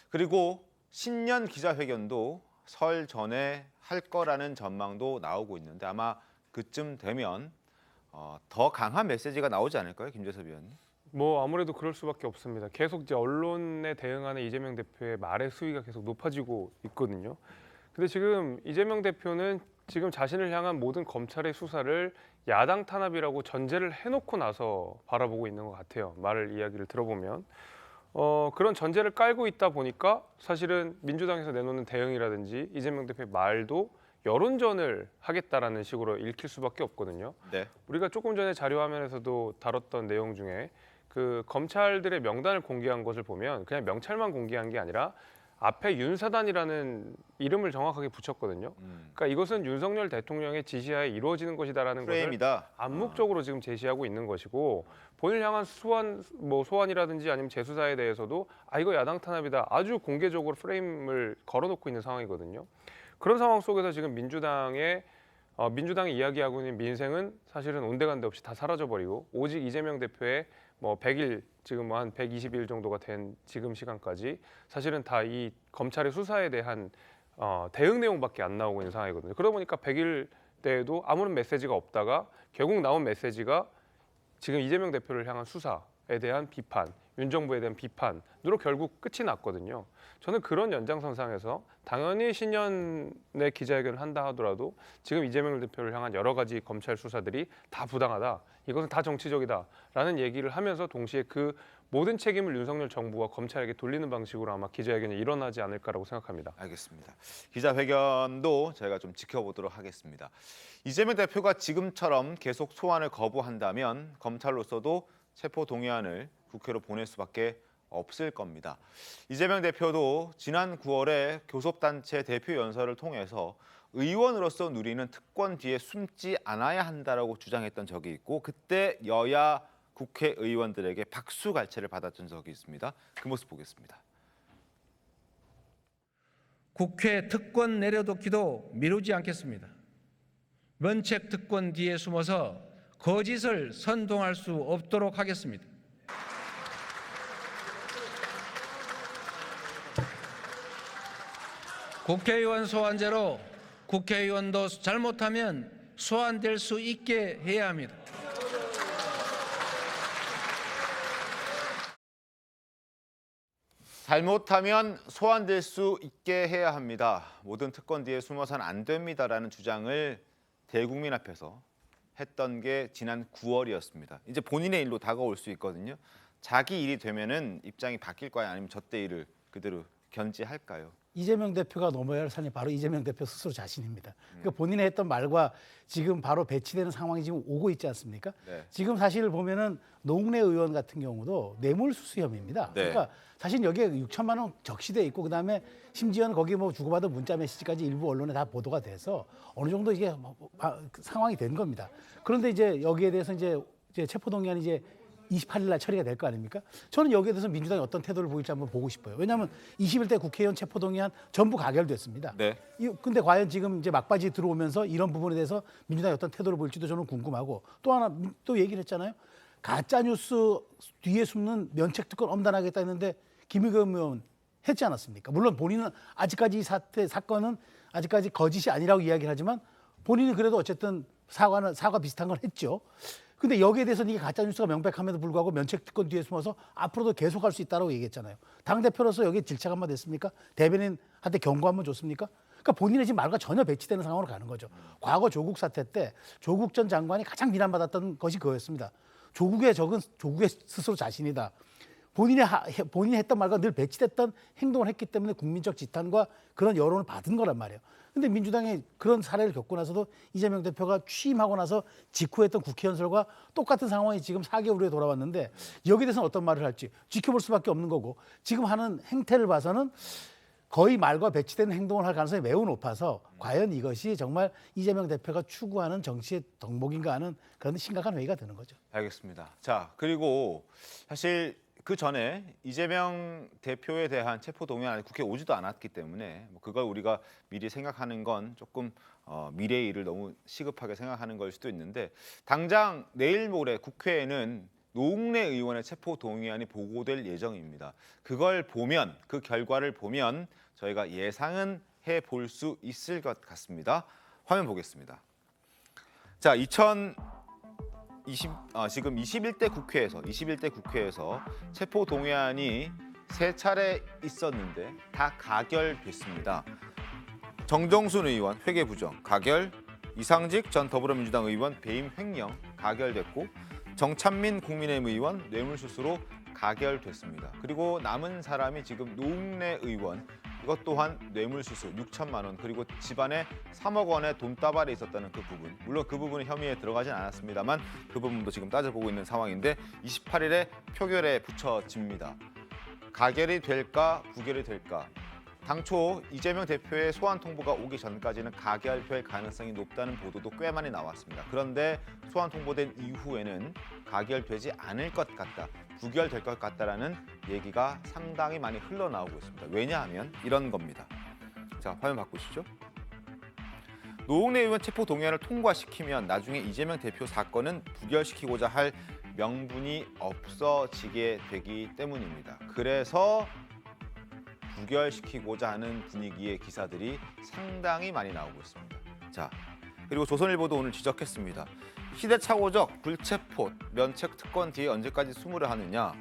A: 그리고 신년 기자회견도 설 전에 할 거라는 전망도 나오고 있는데, 아마 그쯤 되면 더 강한 메시지가 나오지 않을까요, 김재섭 위원님?
H: 뭐 아무래도 그럴 수밖에 없습니다. 계속 이제 언론에 대응하는 이재명 대표의 말의 수위가 계속 높아지고 있거든요. 근데 지금 이재명 대표는 지금 자신을 향한 모든 검찰의 수사를 야당 탄압이라고 전제를 해놓고 나서 바라보고 있는 것 같아요. 이야기를 들어보면 그런 전제를 깔고 있다 보니까 사실은 민주당에서 내놓는 대응이라든지 이재명 대표의 말도 여론전을 하겠다라는 식으로 읽힐 수밖에 없거든요.
A: 네.
H: 우리가 조금 전에 자료 화면에서도 다뤘던 내용 중에 그 검찰들의 명단을 공개한 것을 보면 그냥 명찰만 공개한 게 아니라 앞에 윤사단이라는 이름을 정확하게 붙였거든요. 그러니까 이것은 윤석열 대통령의 지시하에 이루어지는 것이다라는 것을
A: 프레임이다.
H: 암묵적으로 지금 제시하고 있는 것이고 본인을 향한 소환이라든지 아니면 재수사에 대해서도 이거 야당 탄압이다. 아주 공개적으로 프레임을 걸어놓고 있는 상황이거든요. 그런 상황 속에서 지금 민주당이 이야기하고 있는 민생은 사실은 온데간데 없이 다 사라져버리고 오직 이재명 대표의 100일 지금 한 120일 정도가 된 지금 시간까지 사실은 다 이 검찰의 수사에 대한 대응 내용밖에 안 나오고 있는 상황이거든요. 그러다 보니까 100일 때에도 아무런 메시지가 없다가 결국 나온 메시지가 지금 이재명 대표를 향한 수사에 대한 비판, 윤 정부에 대한 비판으로 결국 끝이 났거든요. 저는 그런 연장선상에서 당연히 신년에 기자회견을 한다 하더라도 지금 이재명 대표를 향한 여러 가지 검찰 수사들이 다 부당하다. 이것은 다 정치적이다라는 얘기를 하면서 동시에 그 모든 책임을 윤석열 정부와 검찰에게 돌리는 방식으로 아마 기자회견이 일어나지 않을까라고 생각합니다.
A: 알겠습니다. 기자회견도 저희가 좀 지켜보도록 하겠습니다. 이재명 대표가 지금처럼 계속 소환을 거부한다면 검찰로서도 체포동의안을 국회로 보낼 수밖에 없을 겁니다. 이재명 대표도 지난 9월에 교섭단체 대표 연설을 통해서 의원으로서 누리는 특권 뒤에 숨지 않아야 한다라고 주장했던 적이 있고 그때 여야 국회의원들에게 박수갈채를 받았던 적이 있습니다. 그 모습 보겠습니다.
M: 국회 특권 내려놓기도 미루지 않겠습니다. 면책 특권 뒤에 숨어서 거짓을 선동할 수 없도록 하겠습니다. 국회의원 소환제로 국회의원도 잘못하면 소환될 수 있게 해야 합니다.
A: 잘못하면 소환될 수 있게 해야 합니다. 모든 특권 뒤에 숨어서는 안 됩니다라는 주장을 대국민 앞에서 했던 게 지난 9월이었습니다. 이제 본인의 일로 다가올 수 있거든요. 자기 일이 되면은 입장이 바뀔까요? 아니면 저때 일을 그대로 견지할까요?
F: 이재명 대표가 넘어야 할 산이 바로 이재명 대표 스스로 자신입니다. 그러니까 본인이 했던 말과 지금 바로 배치되는 상황이 지금 오고 있지 않습니까?
A: 네.
F: 지금 사실 보면은 노웅래 의원 같은 경우도 뇌물수수 혐의입니다.
A: 네.
F: 그러니까 사실 여기에 6천만 원 적시돼 있고 그다음에 심지어는 거기 주고받은 문자 메시지까지 일부 언론에 다 보도가 돼서 어느 정도 이게 상황이 된 겁니다. 그런데 이제 여기에 대해서 이제 체포동의안이 이제 28일 날 처리가 될 거 아닙니까? 저는 여기에 대해서 민주당이 어떤 태도를 보일지 한번 보고 싶어요. 왜냐하면 21대 국회의원 체포동의안 전부 가결됐습니다.
A: 네.
F: 근데 과연 지금 이제 막바지 들어오면서 이런 부분에 대해서 민주당이 어떤 태도를 보일지도 저는 궁금하고 또 하나 또 얘기를 했잖아요. 가짜 뉴스 뒤에 숨는 면책특권 엄단하겠다 했는데 김의겸 의원 했지 않았습니까? 물론 본인은 아직까지 이 사건은 아직까지 거짓이 아니라고 이야기를 하지만 본인은 그래도 어쨌든 사과 비슷한 걸 했죠. 근데 여기에 대해서는 이게 가짜뉴스가 명백함에도 불구하고 면책특권 뒤에 숨어서 앞으로도 계속할 수 있다고 얘기했잖아요. 당대표로서 여기에 질책 한번 됐습니까? 대변인한테 경고 한번 줬습니까? 그러니까 본인의 지금 말과 전혀 배치되는 상황으로 가는 거죠. 과거 조국 사태 때 조국 전 장관이 가장 비난받았던 것이 그거였습니다. 조국의 적은 조국의 스스로 자신이다. 본인이 했던 말과 늘 배치됐던 행동을 했기 때문에 국민적 지탄과 그런 여론을 받은 거란 말이에요. 근데 민주당이 그런 사례를 겪고 나서도 이재명 대표가 취임하고 나서 직후에 했던 국회 연설과 똑같은 상황이 지금 4개월 후에 돌아왔는데 여기에 대해서는 어떤 말을 할지 지켜볼 수밖에 없는 거고 지금 하는 행태를 봐서는 거의 말과 배치되는 행동을 할 가능성이 매우 높아서 과연 이것이 정말 이재명 대표가 추구하는 정치의 덕목인가 하는 그런 심각한 회의가 드는 거죠.
A: 알겠습니다. 자, 그리고 사실 그 전에 이재명 대표에 대한 체포동의안이 국회에 오지도 않았기 때문에 그걸 우리가 미리 생각하는 건 조금 미래의 일을 너무 시급하게 생각하는 걸 수도 있는데 당장 내일 모레 국회에는 노웅래 의원의 체포동의안이 보고될 예정입니다. 그걸 보면 그 결과를 보면 저희가 예상은 해볼 수 있을 것 같습니다. 화면 보겠습니다. 자, 지금 21대 국회에서 체포동의안이 3차례 있었는데 다 가결됐습니다. 정정순 의원 회계 부정 가결, 이상직 전 더불어민주당 의원 배임 횡령 가결됐고 정찬민 국민의힘 의원 뇌물수수로 가결됐습니다. 그리고 남은 사람이 지금 노웅래 의원, 이것 또한 뇌물수수 6천만 원, 그리고 집안에 3억 원의 돈다발이 있었다는 그 부분. 물론 그 부분은 혐의에 들어가진 않았습니다만 그 부분도 지금 따져보고 있는 상황인데 28일에 표결에 붙여집니다. 가결이 될까 부결이 될까. 당초 이재명 대표의 소환 통보가 오기 전까지는 가결될 가능성이 높다는 보도도 꽤 많이 나왔습니다. 그런데 소환 통보된 이후에는 가결되지 않을 것 같다, 부결될 것 같다라는 얘기가 상당히 많이 흘러나오고 있습니다. 왜냐하면 이런 겁니다. 자, 화면 바꾸시죠. 노웅래 의원 체포 동의안을 통과시키면 나중에 이재명 대표 사건은 부결시키고자 할 명분이 없어지게 되기 때문입니다. 그래서 부결시키고자 하는 분위기의 기사들이 상당히 많이 나오고 있습니다. 자, 그리고 조선일보도 오늘 지적했습니다. 시대착오적 불체포 면책 특권 뒤에 언제까지 수무를 하느냐.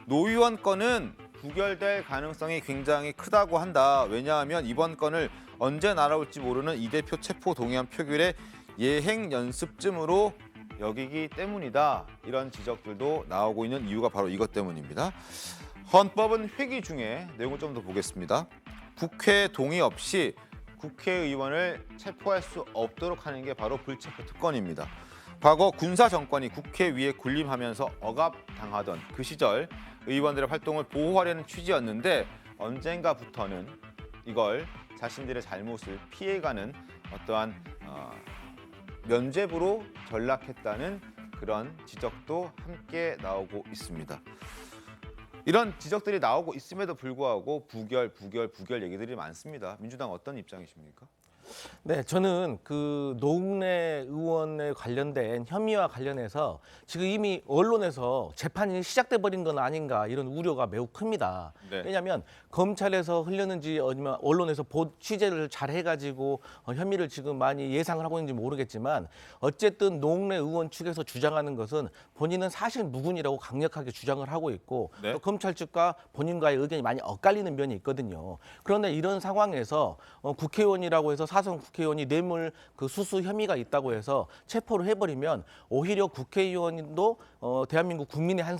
A: 노 의원 건은 부결될 가능성이 굉장히 크다고 한다. 왜냐하면 이번 건을 언제 날아올지 모르는 이 대표 체포 동의안 표결의 예행 연습쯤으로 여기기 때문이다. 이런 지적들도 나오고 있는 이유가 바로 이것 때문입니다. 헌법은 회기 중에 내용을 좀 더 보겠습니다. 국회 동의 없이 국회의원을 체포할 수 없도록 하는 게 바로 불체포 특권입니다. 과거 군사 정권이 국회 위에 군림하면서 억압당하던 그 시절 의원들의 활동을 보호하려는 취지였는데 언젠가부터는 이걸 자신들의 잘못을 피해가는 어떠한 면죄부로 전락했다는 그런 지적도 함께 나오고 있습니다. 이런 지적들이 나오고 있음에도 불구하고 부결 얘기들이 많습니다. 민주당 어떤 입장이십니까?
B: 네, 저는 그 노웅래 의원에 관련된 혐의와 관련해서 지금 이미 언론에서 재판이 시작돼 버린 건 아닌가 이런 우려가 매우 큽니다.
A: 네.
B: 왜냐하면 검찰에서 흘렸는지 아니면 언론에서 취재를 잘 해가지고 혐의를 지금 많이 예상을 하고 있는지 모르겠지만 어쨌든 노웅래 의원 측에서 주장하는 것은 본인은 사실 무근이라고 강력하게 주장을 하고 있고
A: 네.
B: 또 검찰 측과 본인과의 의견이 많이 엇갈리는 면이 있거든요. 그런데 이런 상황에서 국회의원이라고 해서 사성 국회의원이 뇌물 그 수수 혐의가 있다고 해서 체포를 해버리면 오히려 국회의원도 대한민국 국민의 한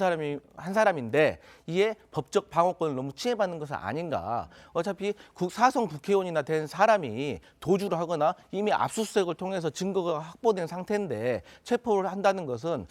B: 사람인데 이에 법적 방어권을 너무 침해받는 것은 아닌가. 어차피 사성 국회의원이나 된 사람이 도주를 하거나 이미 압수수색을 통해서 증거가 확보된 상태인데 체포를 한다는 것은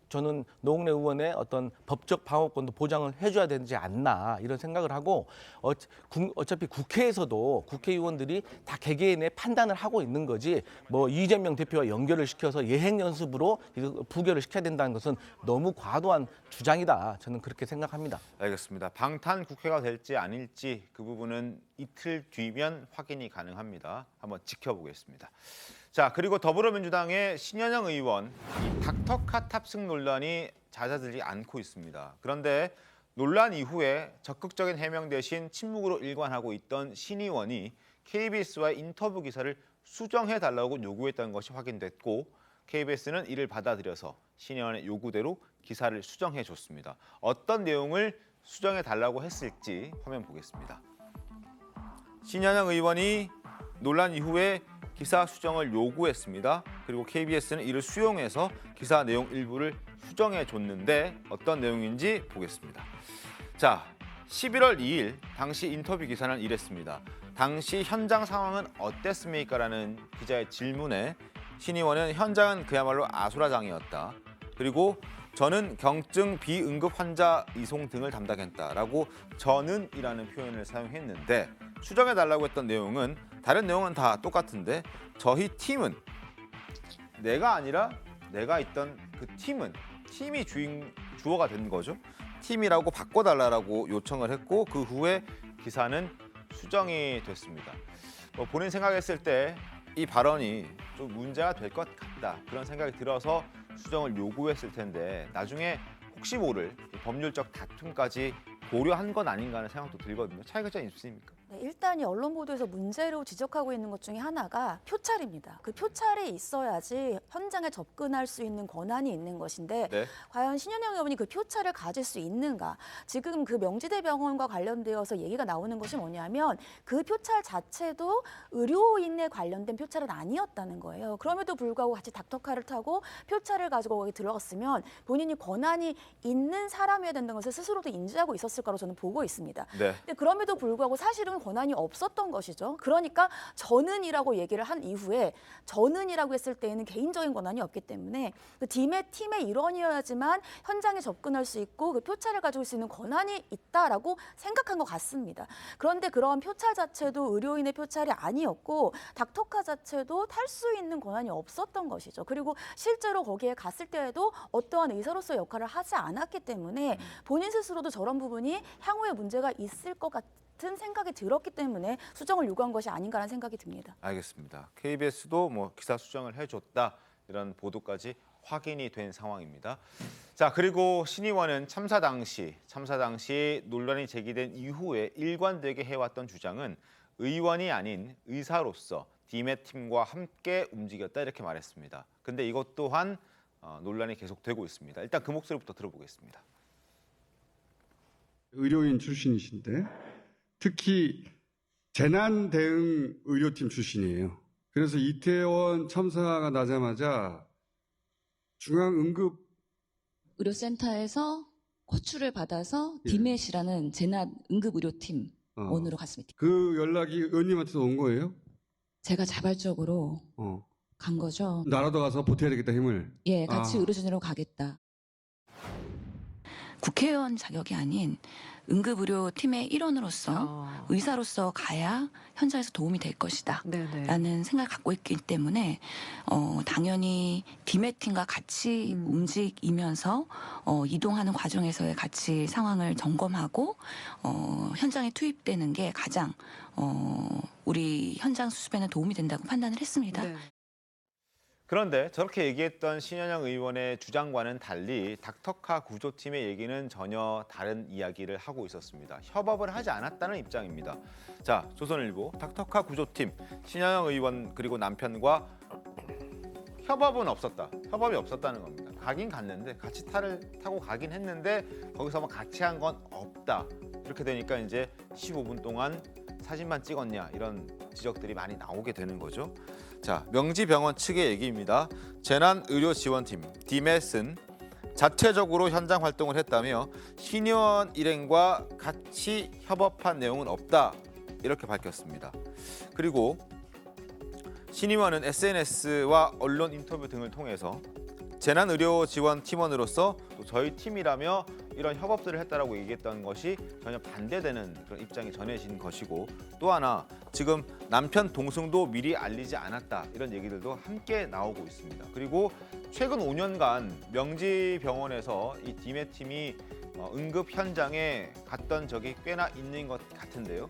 B: 저는 노웅래 의원의 어떤 법적 방어권도 보장을 해줘야 되지 않나 이런 생각을 하고 어차피 국회에서도 국회의원들이 다 개개인의 판단을 하고 있는 거지 뭐 이재명 대표와 연결을 시켜서 예행 연습으로 부결을 시켜야 된다는 것은 너무 과도한 주장이다. 저는 그렇게 생각합니다.
A: 알겠습니다. 방탄 국회가 될지 아닐지 그 부분은 이틀 뒤면 확인이 가능합니다. 한번 지켜보겠습니다. 자, 그리고 더불어민주당의 신현영 의원, 이 닥터카 탑승 논란이 잦아들지 않고 있습니다. 그런데 논란 이후에 적극적인 해명 대신 침묵으로 일관하고 있던 신 의원이 KBS와의 인터뷰 기사를 수정해달라고 요구했다는 것이 확인됐고 KBS는 이를 받아들여서 신 의원의 요구대로 기사를 수정해줬습니다. 어떤 내용을 수정해달라고 했을지 화면 보겠습니다. 신현영 의원이 논란 이후에 기사 수정을 요구했습니다. 그리고 KBS는 이를 수용해서 기사 내용 일부를 수정해 줬는데 어떤 내용인지 보겠습니다. 자, 11월 2일 당시 인터뷰 기사는 이랬습니다. 당시 현장 상황은 어땠습니까? 라는 기자의 질문에 신 의원은 현장은 그야말로 아수라장이었다. 그리고 저는 경증 비응급 환자 이송 등을 담당했다라고 저는이라는 표현을 사용했는데 수정해달라고 했던 내용은 다른 내용은 다 똑같은데 저희 팀은 내가 아니라 내가 있던 그 팀이 주어가 된 거죠. 팀이라고 바꿔달라고 요청을 했고 그 후에 기사는 수정이 됐습니다. 본인 생각했을 때 이 발언이 좀 문제가 될 것 같다 그런 생각이 들어서 수정을 요구했을 텐데 나중에 혹시 모를 법률적 다툼까지 고려한 건 아닌가 하는 생각도 들거든요. 차이 기자님 있습니까?
I: 네, 일단 이 언론 보도에서 문제로 지적하고 있는 것 중에 하나가 표찰입니다. 그 표찰이 있어야지 현장에 접근할 수 있는 권한이 있는 것인데
A: 네.
I: 과연 신현영 의원이 그 표찰을 가질 수 있는가? 지금 그 명지대 병원과 관련되어서 얘기가 나오는 것이 뭐냐면 그 표찰 자체도 의료인에 관련된 표찰은 아니었다는 거예요. 그럼에도 불구하고 같이 닥터카를 타고 표찰을 가지고 거기 들어갔으면 본인이 권한이 있는 사람이어야 된다는 것을 스스로도 인지하고 있었을 거라고 저는 보고 있습니다.
A: 네.
I: 근데 그럼에도 불구하고 사실은 권한이 없었던 것이죠. 그러니까 저는이라고 얘기를 한 이후에 저는이라고 했을 때에는 개인적인 권한이 없기 때문에 그 팀의 일원이어야지만 현장에 접근할 수 있고 그 표찰을 가지고 있을 수 있는 권한이 있다라고 생각한 것 같습니다. 그런데 그런 표찰 자체도 의료인의 표찰이 아니었고 닥터카 자체도 탈 수 있는 권한이 없었던 것이죠. 그리고 실제로 거기에 갔을 때에도 어떠한 의사로서 역할을 하지 않았기 때문에 본인 스스로도 저런 부분이 향후에 문제가 있을 것 같은 생각이 들었기 때문에 수정을 요구한 것이 아닌가라는 생각이 듭니다.
A: 알겠습니다. KBS도 뭐 기사 수정을 해줬다 이런 보도까지 확인이 된 상황입니다. 자, 그리고 신 의원은 참사 당시 논란이 제기된 이후에 일관되게 해왔던 주장은 의원이 아닌 의사로서 디메 팀과 함께 움직였다 이렇게 말했습니다. 근데 이것 또한 논란이 계속되고 있습니다. 일단 그 목소리부터 들어보겠습니다.
N: 의료인 출신이신데 특히 재난 대응 의료팀 출신이에요. 그래서 이태원 참사가 나자마자 중앙응급
O: 의료센터에서 호출을 받아서 디메시라는 재난 응급 의료팀 원으로 갔습니다.
N: 그 연락이 의원님한테서 온 거예요?
O: 제가 자발적으로 간 거죠.
N: 나라도 가서 보태야 되겠다 힘을.
O: 예, 같이 의료진으로 가겠다. 국회의원 자격이 아닌 응급의료팀의 일원으로서 의사로서 가야 현장에서 도움이 될 것이다 라는 생각을 갖고 있기 때문에 당연히 디메팀과 같이 움직이면서 이동하는 과정에서의 같이 상황을 점검하고 현장에 투입되는 게 가장 우리 현장 수습에는 도움이 된다고 판단을 했습니다.
A: 그런데 저렇게 얘기했던 신현영 의원의 주장과는 달리 닥터카 구조팀의 얘기는 전혀 다른 이야기를 하고 있었습니다. 협업을 하지 않았다는 입장입니다. 자, 조선일보 닥터카 구조팀 신현영 의원 그리고 남편과 협업이 없었다는 겁니다. 가긴 갔는데 같이 타고 가긴 했는데 거기서 뭐 같이 한 건 없다. 이렇게 되니까 이제 15분 동안 사진만 찍었냐 이런 지적들이 많이 나오게 되는 거죠. 자, 명지병원 측의 얘기입니다. 재난의료지원팀 디메스는 자체적으로 현장 활동을 했다며 신 의원 일행과 같이 협업한 내용은 없다 이렇게 밝혔습니다. 그리고 신 의원은 SNS와 언론 인터뷰 등을 통해서 재난의료지원팀원으로서 또 저희 팀이라며 이런 협업들을 했다라고 얘기했던 것이 전혀 반대되는 그런 입장이 전해진 것이고, 또 하나 지금 남편 동승도 미리 알리지 않았다 이런 얘기들도 함께 나오고 있습니다. 그리고 최근 5년간 명지병원에서 이 디메 팀이 응급 현장에 갔던 적이 꽤나 있는 것 같은데요.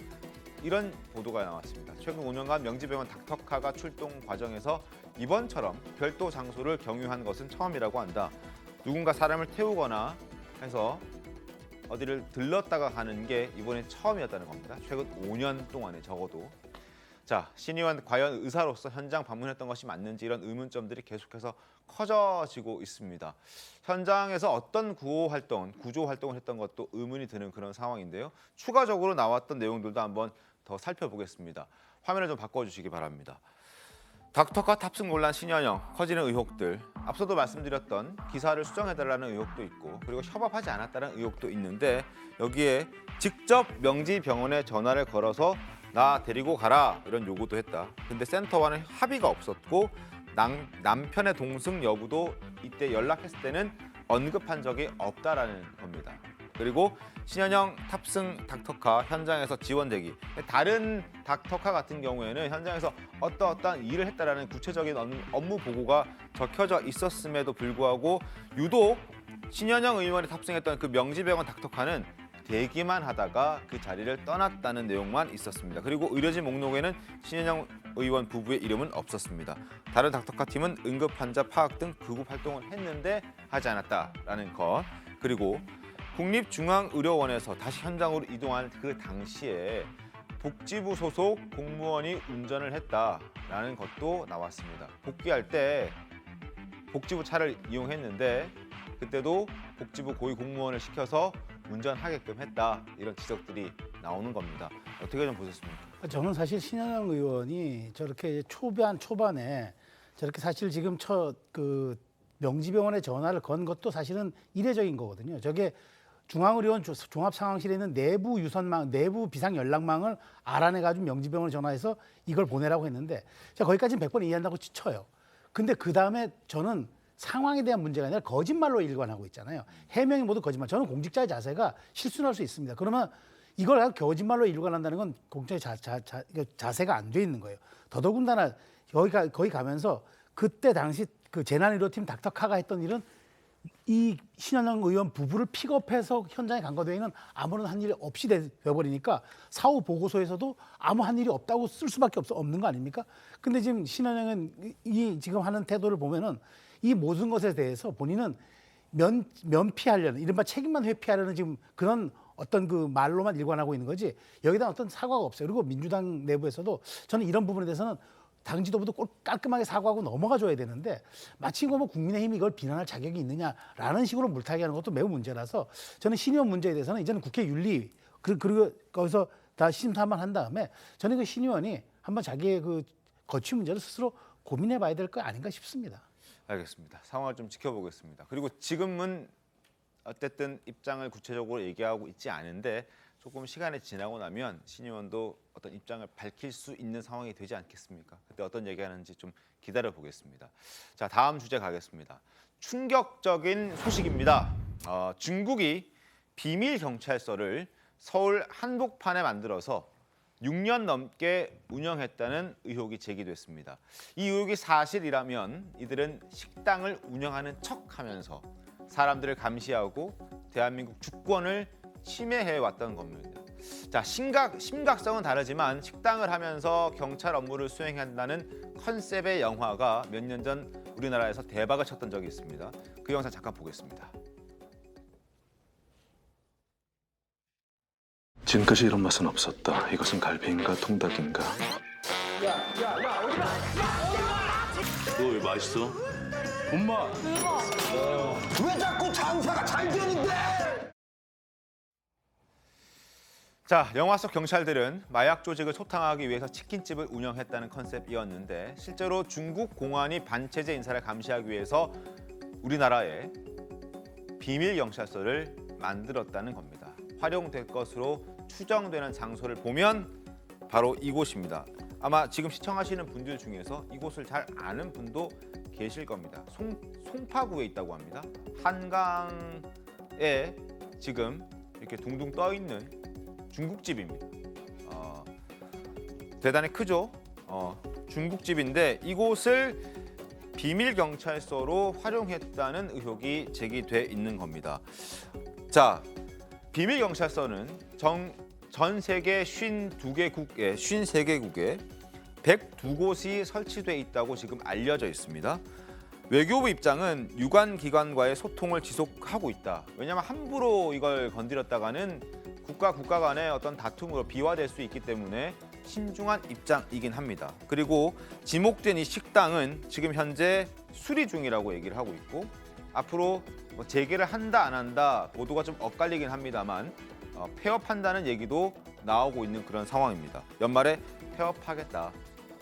A: 이런 보도가 나왔습니다. 최근 5년간 명지병원 닥터카가 출동 과정에서 이번처럼 별도 장소를 경유한 것은 처음이라고 한다. 누군가 사람을 태우거나 해서 어디를 들렀다가 가는 게 이번에 처음이었다는 겁니다. 최근 5년 동안에 적어도. 자, 신 의원 과연 의사로서 현장 방문했던 것이 맞는지 이런 의문점들이 계속해서 커져지고 있습니다. 현장에서 어떤 구조 활동을 했던 것도 의문이 드는 그런 상황인데요. 추가적으로 나왔던 내용들도 한번 더 살펴보겠습니다. 화면을 좀 바꿔주시기 바랍니다. 닥터카 탑승 논란 신현영, 커지는 의혹들. 앞서도 말씀드렸던 기사를 수정해달라는 의혹도 있고, 그리고 협업하지 않았다는 의혹도 있는데, 여기에 직접 명지병원에 전화를 걸어서 나 데리고 가라 이런 요구도 했다. 근데 센터와는 합의가 없었고 남편의 동승 여부도 이때 연락했을 때는 언급한 적이 없다라는 겁니다. 그리고 신현영 탑승 닥터카 현장에서 지원 대기. 다른 닥터카 같은 경우에는 현장에서 어떠한 일을 했다라는 구체적인 업무 보고가 적혀져 있었음에도 불구하고 유독 신현영 의원이 탑승했던 그 명지병원 닥터카는 대기만 하다가 그 자리를 떠났다는 내용만 있었습니다. 그리고 의료진 목록에는 신현영 의원 부부의 이름은 없었습니다. 다른 닥터카 팀은 응급 환자 파악 등 구급 활동을 했는데 하지 않았다라는 것. 그리고 국립중앙의료원에서 다시 현장으로 이동한 그 당시에 복지부 소속 공무원이 운전을 했다라는 것도 나왔습니다. 복귀할 때 복지부 차를 이용했는데 그때도 복지부 고위 공무원을 시켜서 운전하게끔 했다, 이런 지적들이 나오는 겁니다. 어떻게 좀 보셨습니까?
F: 저는 사실 신현영 의원이 저렇게 초반에 저렇게 사실 지금 명지병원에 전화를 건 것도 사실은 이례적인 거거든요. 저게 중앙의료원 종합상황실에 있는 내부 유선망, 내부 비상연락망을 알아내가지고 명지병원에 전화해서 이걸 보내라고 했는데, 제가 거기까지는 100번 이해한다고 쳐요. 근데 그 다음에 저는 상황에 대한 문제가 아니라 거짓말로 일관하고 있잖아요. 해명이 모두 거짓말. 저는 공직자의 자세가 실수할 수 있습니다. 그러면 이걸 거짓말로 일관한다는 건 공직자의 자세가 안 돼 있는 거예요. 더더군다나 거기 가면서 그때 당시 그 재난의료팀 닥터카가 했던 일은 이 신현영 의원 부부를 픽업해서 현장에 간 것 외에는 아무런 한 일이 없이 돼버리니까 사후 보고서에서도 아무 한 일이 없다고 쓸 수밖에 없는 거 아닙니까? 근데 지금 신현영은 이 지금 하는 태도를 보면은 이 모든 것에 대해서 본인은 면피하려는, 이른바 책임만 회피하려는 지금 그런 어떤 그 말로만 일관하고 있는 거지, 여기다 어떤 사과가 없어요. 그리고 민주당 내부에서도 저는 이런 부분에 대해서는 당 지도부도 꼭 깔끔하게 사과하고 넘어가 줘야 되는데, 마치 이거 뭐 국민의힘이 이걸 비난할 자격이 있느냐라는 식으로 물타기 하는 것도 매우 문제라서, 저는 신의원 문제에 대해서는 이제는 국회 윤리 그리고 거기서 다 심사만 한 다음에 저는 그 신의원이 한번 자기의 그 거취 문제를 스스로 고민해 봐야 될 거 아닌가 싶습니다.
A: 알겠습니다. 상황을 좀 지켜보겠습니다. 그리고 지금은 어쨌든 입장을 구체적으로 얘기하고 있지 않은데 조금 시간이 지나고 나면 신 의원도 어떤 입장을 밝힐 수 있는 상황이 되지 않겠습니까? 그때 어떤 얘기하는지 좀 기다려 보겠습니다. 자, 다음 주제 가겠습니다. 충격적인 소식입니다. 중국이 비밀 경찰서를 서울 한복판에 만들어서 6년 넘게 운영했다는 의혹이 제기됐습니다. 이 의혹이 사실이라면 이들은 식당을 운영하는 척하면서 사람들을 감시하고 대한민국 주권을 침해해 왔던 겁니다. 자, 심각성은 다르지만 식당을 하면서 경찰 업무를 수행한다는 컨셉의 영화가 몇 년 전 우리나라에서 대박을 쳤던 적이 있습니다. 그 영상 잠깐 보겠습니다.
P: 지금까지 이런 맛은 없었다. 이것은 갈비인가 통닭인가?
Q: 너 왜 맛있어?
P: 엄마!
Q: 왜 자꾸 장사가 잘 되는데?
A: 자, 영화 속 경찰들은 마약 조직을 소탕하기 위해서 치킨집을 운영했다는 컨셉이었는데, 실제로 중국 공안이 반체제 인사를 감시하기 위해서 우리나라에 비밀 경찰서를 만들었다는 겁니다. 활용될 것으로 추정되는 장소를 보면 바로 이곳입니다. 아마 지금 시청하시는 분들 중에서 이곳을 잘 아는 분도 계실 겁니다. 송파구에 있다고 합니다. 한강에 지금 이렇게 둥둥 떠 있는 중국집입니다. 대단히 크죠? 중국집인데 이곳을 비밀 경찰서로 활용했다는 의혹이 제기돼 있는 겁니다. 자, 비밀 경찰서는 전 세계 53개국에 102곳이 설치돼 있다고 지금 알려져 있습니다. 외교부 입장은 유관 기관과의 소통을 지속하고 있다. 왜냐하면 함부로 이걸 건드렸다가는 국가 간의 어떤 다툼으로 비화될 수 있기 때문에 신중한 입장이긴 합니다. 그리고 지목된 이 식당은 지금 현재 수리 중이라고 얘기를 하고 있고, 앞으로 뭐 재개를 한다 안 한다 보도가 좀 엇갈리긴 합니다만 폐업한다는 얘기도 나오고 있는 그런 상황입니다. 연말에 폐업하겠다.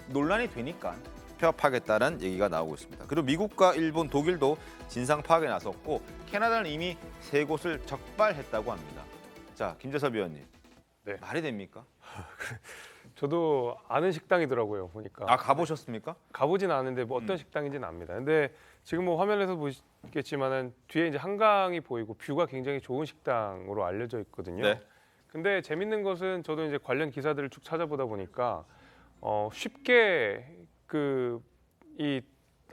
A: 논란이 되니까 폐업하겠다는 얘기가 나오고 있습니다. 그리고 미국과 일본, 독일도 진상 파악에 나섰고 캐나다는 이미 3곳을 적발했다고 합니다. 자, 김재섭 위원님,
H: 네.
A: 말이 됩니까?
H: 저도 아는 식당이더라고요, 보니까.
A: 아, 가보셨습니까?
H: 가보진 않았는데 뭐 어떤 식당인지는 압니다. 근데 지금 뭐 화면에서 보시겠지만은 뒤에 이제 한강이 보이고 뷰가 굉장히 좋은 식당으로 알려져 있거든요.
A: 네.
H: 근데 재밌는 것은 저도 이제 관련 기사들을 쭉 찾아보다 보니까 쉽게 이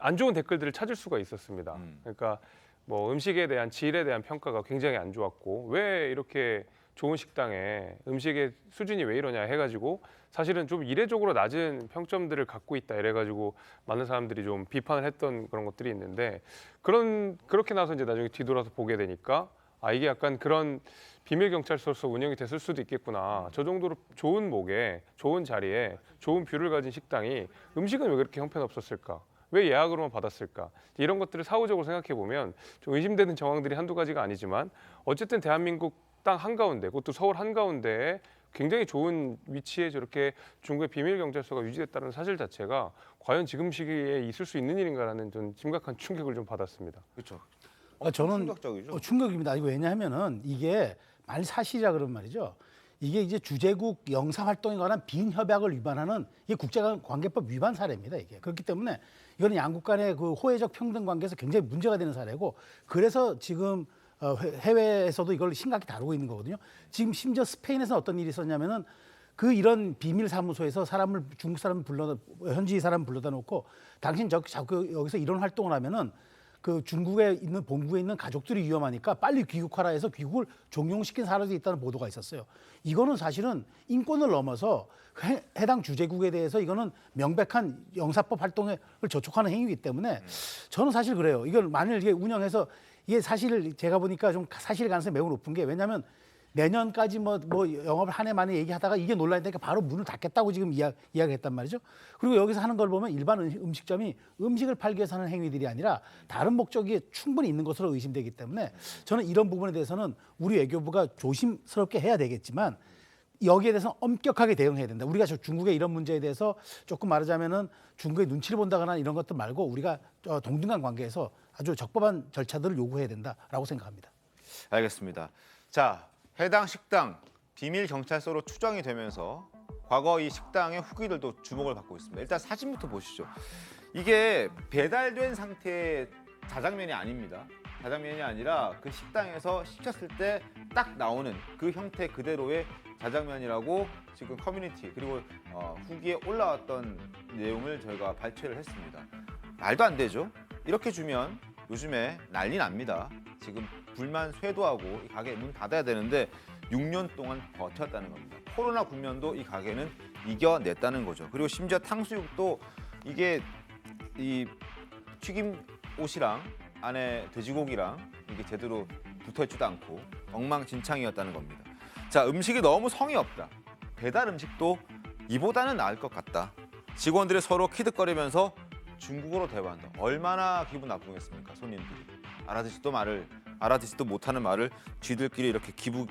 H: 안 좋은 댓글들을 찾을 수가 있었습니다. 그러니까 뭐 음식에 대한 질에 대한 평가가 굉장히 안 좋았고, 왜 이렇게 좋은 식당에 음식의 수준이 왜 이러냐 해가지고 사실은 좀 이례적으로 낮은 평점들을 갖고 있다 이래가지고 많은 사람들이 좀 비판을 했던 그런 것들이 있는데, 그렇게 나서 이제 나중에 뒤돌아서 보게 되니까 이게 약간 그런 비밀 경찰서로서 운영이 됐을 수도 있겠구나. 저 정도로 좋은 목에, 좋은 자리에, 좋은 뷰를 가진 식당이 음식은 왜 그렇게 형편없었을까? 왜 예약으로만 받았을까? 이런 것들을 사후적으로 생각해 보면 좀 의심되는 정황들이 한두 가지가 아니지만 어쨌든 대한민국 땅 한가운데, 그것도 서울 한가운데에 굉장히 좋은 위치에 저렇게 중국의 비밀 경찰서가 유지됐다는 사실 자체가 과연 지금 시기에 있을 수 있는 일인가라는 좀 심각한 충격을 좀 받았습니다.
A: 그렇죠.
F: 저는
A: 충격적이죠.
F: 충격입니다. 이거 왜냐하면은 이게 말 사실이라 그런 말이죠. 이게 이제 주재국 영사 활동에 관한 빈 협약을 위반하는 이게 국제관계법 위반 사례입니다. 이게 그렇기 때문에 이거는 양국 간의 그 호혜적 평등 관계에서 굉장히 문제가 되는 사례고 그래서 지금 해외에서도 이걸 심각히 다루고 있는 거거든요. 지금 심지어 스페인에서는 어떤 일이 있었냐면은 그 이런 비밀 사무소에서 중국 사람을 현지 사람 불러다 놓고 당신 자꾸 여기서 이런 활동을 하면은 그 중국에 있는 본국에 있는 가족들이 위험하니까 빨리 귀국하라 해서 귀국을 종용시킨 사례도 있다는 보도가 있었어요. 이거는 사실은 인권을 넘어서 해당 주재국에 대해서 이거는 명백한 영사법 활동을 저촉하는 행위이기 때문에 저는 사실 그래요. 이걸 만일 이게 운영해서 이게 사실 제가 보니까 좀 사실 가능성이 매우 높은 게 왜냐하면 내년까지 뭐 영업을 한 해 만에 얘기하다가 이게 논란이 되니까 바로 문을 닫겠다고 지금 이야기했단 말이죠. 그리고 여기서 하는 걸 보면 일반 음식점이 음식을 팔기 위해서 하는 행위들이 아니라 다른 목적이 충분히 있는 것으로 의심되기 때문에 저는 이런 부분에 대해서는 우리 외교부가 조심스럽게 해야 되겠지만 여기에 대해서 엄격하게 대응해야 된다. 우리가 중국의 이런 문제에 대해서 조금 말하자면은 중국의 눈치를 본다거나 이런 것들 말고 우리가 동등한 관계에서 아주 적법한 절차들을 요구해야 된다라고 생각합니다.
A: 알겠습니다. 자, 해당 식당 비밀 경찰서로 추정이 되면서 과거 이 식당의 후기들도 주목을 받고 있습니다. 일단 사진부터 보시죠. 이게 배달된 상태의 자장면이 아닙니다. 자장면이 아니라 그 식당에서 시켰을 때 딱 나오는 그 형태 그대로의 자장면이라고 지금 커뮤니티 그리고 후기에 올라왔던 내용을 저희가 발췌를 했습니다. 말도 안 되죠. 이렇게 주면 요즘에 난리 납니다. 지금 불만 쇄도하고 이 가게 문 닫아야 되는데 6년 동안 버텼다는 겁니다. 코로나 국면도 이 가게는 이겨냈다는 거죠. 그리고 심지어 탕수육도 이게 이 튀김 옷이랑 안에 돼지고기랑 이게 제대로 붙어있지도 않고 엉망진창이었다는 겁니다. 자, 음식이 너무 성의 없다. 배달 음식도 이보다는 나을 것 같다. 직원들이 서로 키득거리면서 중국어로 대화한다. 얼마나 기분 나쁘겠습니까, 손님들이. 알아듣지도 못하는 말을 쥐들끼리 이렇게 기분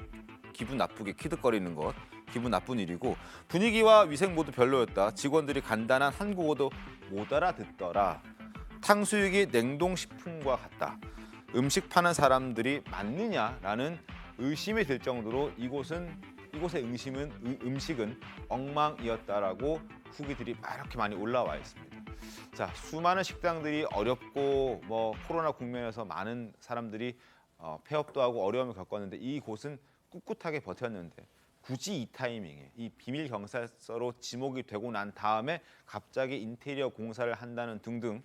A: 나쁘게 키득거리는 것. 기분 나쁜 일이고 분위기와 위생 모두 별로였다. 직원들이 간단한 한국어도 못 알아듣더라. 탕수육이 냉동식품과 같다. 음식 파는 사람들이 맞느냐라는 의심이 들 정도로 이곳의 음식은 엉망이었다라고 후기들이 이렇게 많이 올라와 있습니다. 자, 수많은 식당들이 어렵고 코로나 국면에서 많은 사람들이 폐업도 하고 어려움을 겪었는데 이곳은 꿋꿋하게 버텼는데 굳이 이 타이밍에 이 비밀 경찰서로 지목이 되고 난 다음에 갑자기 인테리어 공사를 한다는 등등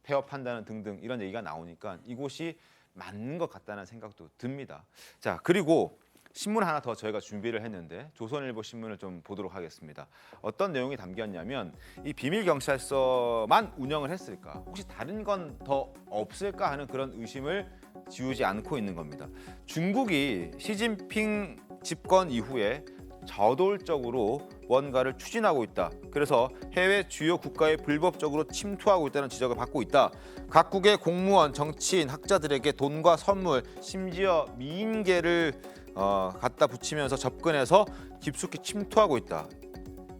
A: 폐업한다는 등등 이런 얘기가 나오니까 이곳이 맞는 것 같다는 생각도 듭니다. 자, 그리고 신문 하나 더 저희가 준비를 했는데 조선일보 신문을 좀 보도록 하겠습니다. 어떤 내용이 담겼냐면 이 비밀 경찰서만 운영을 했을까? 혹시 다른 건 더 없을까 하는 그런 의심을 지우지 않고 있는 겁니다. 중국이 시진핑 집권 이후에 저돌적으로 뭔가를 추진하고 있다. 그래서 해외 주요 국가에 불법적으로 침투하고 있다는 지적을 받고 있다. 각국의 공무원, 정치인, 학자들에게 돈과 선물, 심지어 미인계를 갖다 붙이면서 접근해서 깊숙이 침투하고 있다.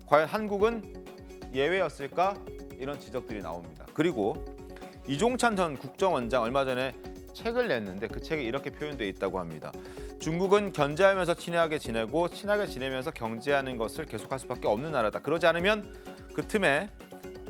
A: 과연 한국은 예외였을까? 이런 지적들이 나옵니다. 그리고 이종찬 전 국정원장 얼마 전에 책을 냈는데 그 책에 이렇게 표현되어 있다고 합니다. 중국은 견제하면서 친하게 지내고 친하게 지내면서 경제하는 것을 계속할 수밖에 없는 나라다. 그러지 않으면 그 틈에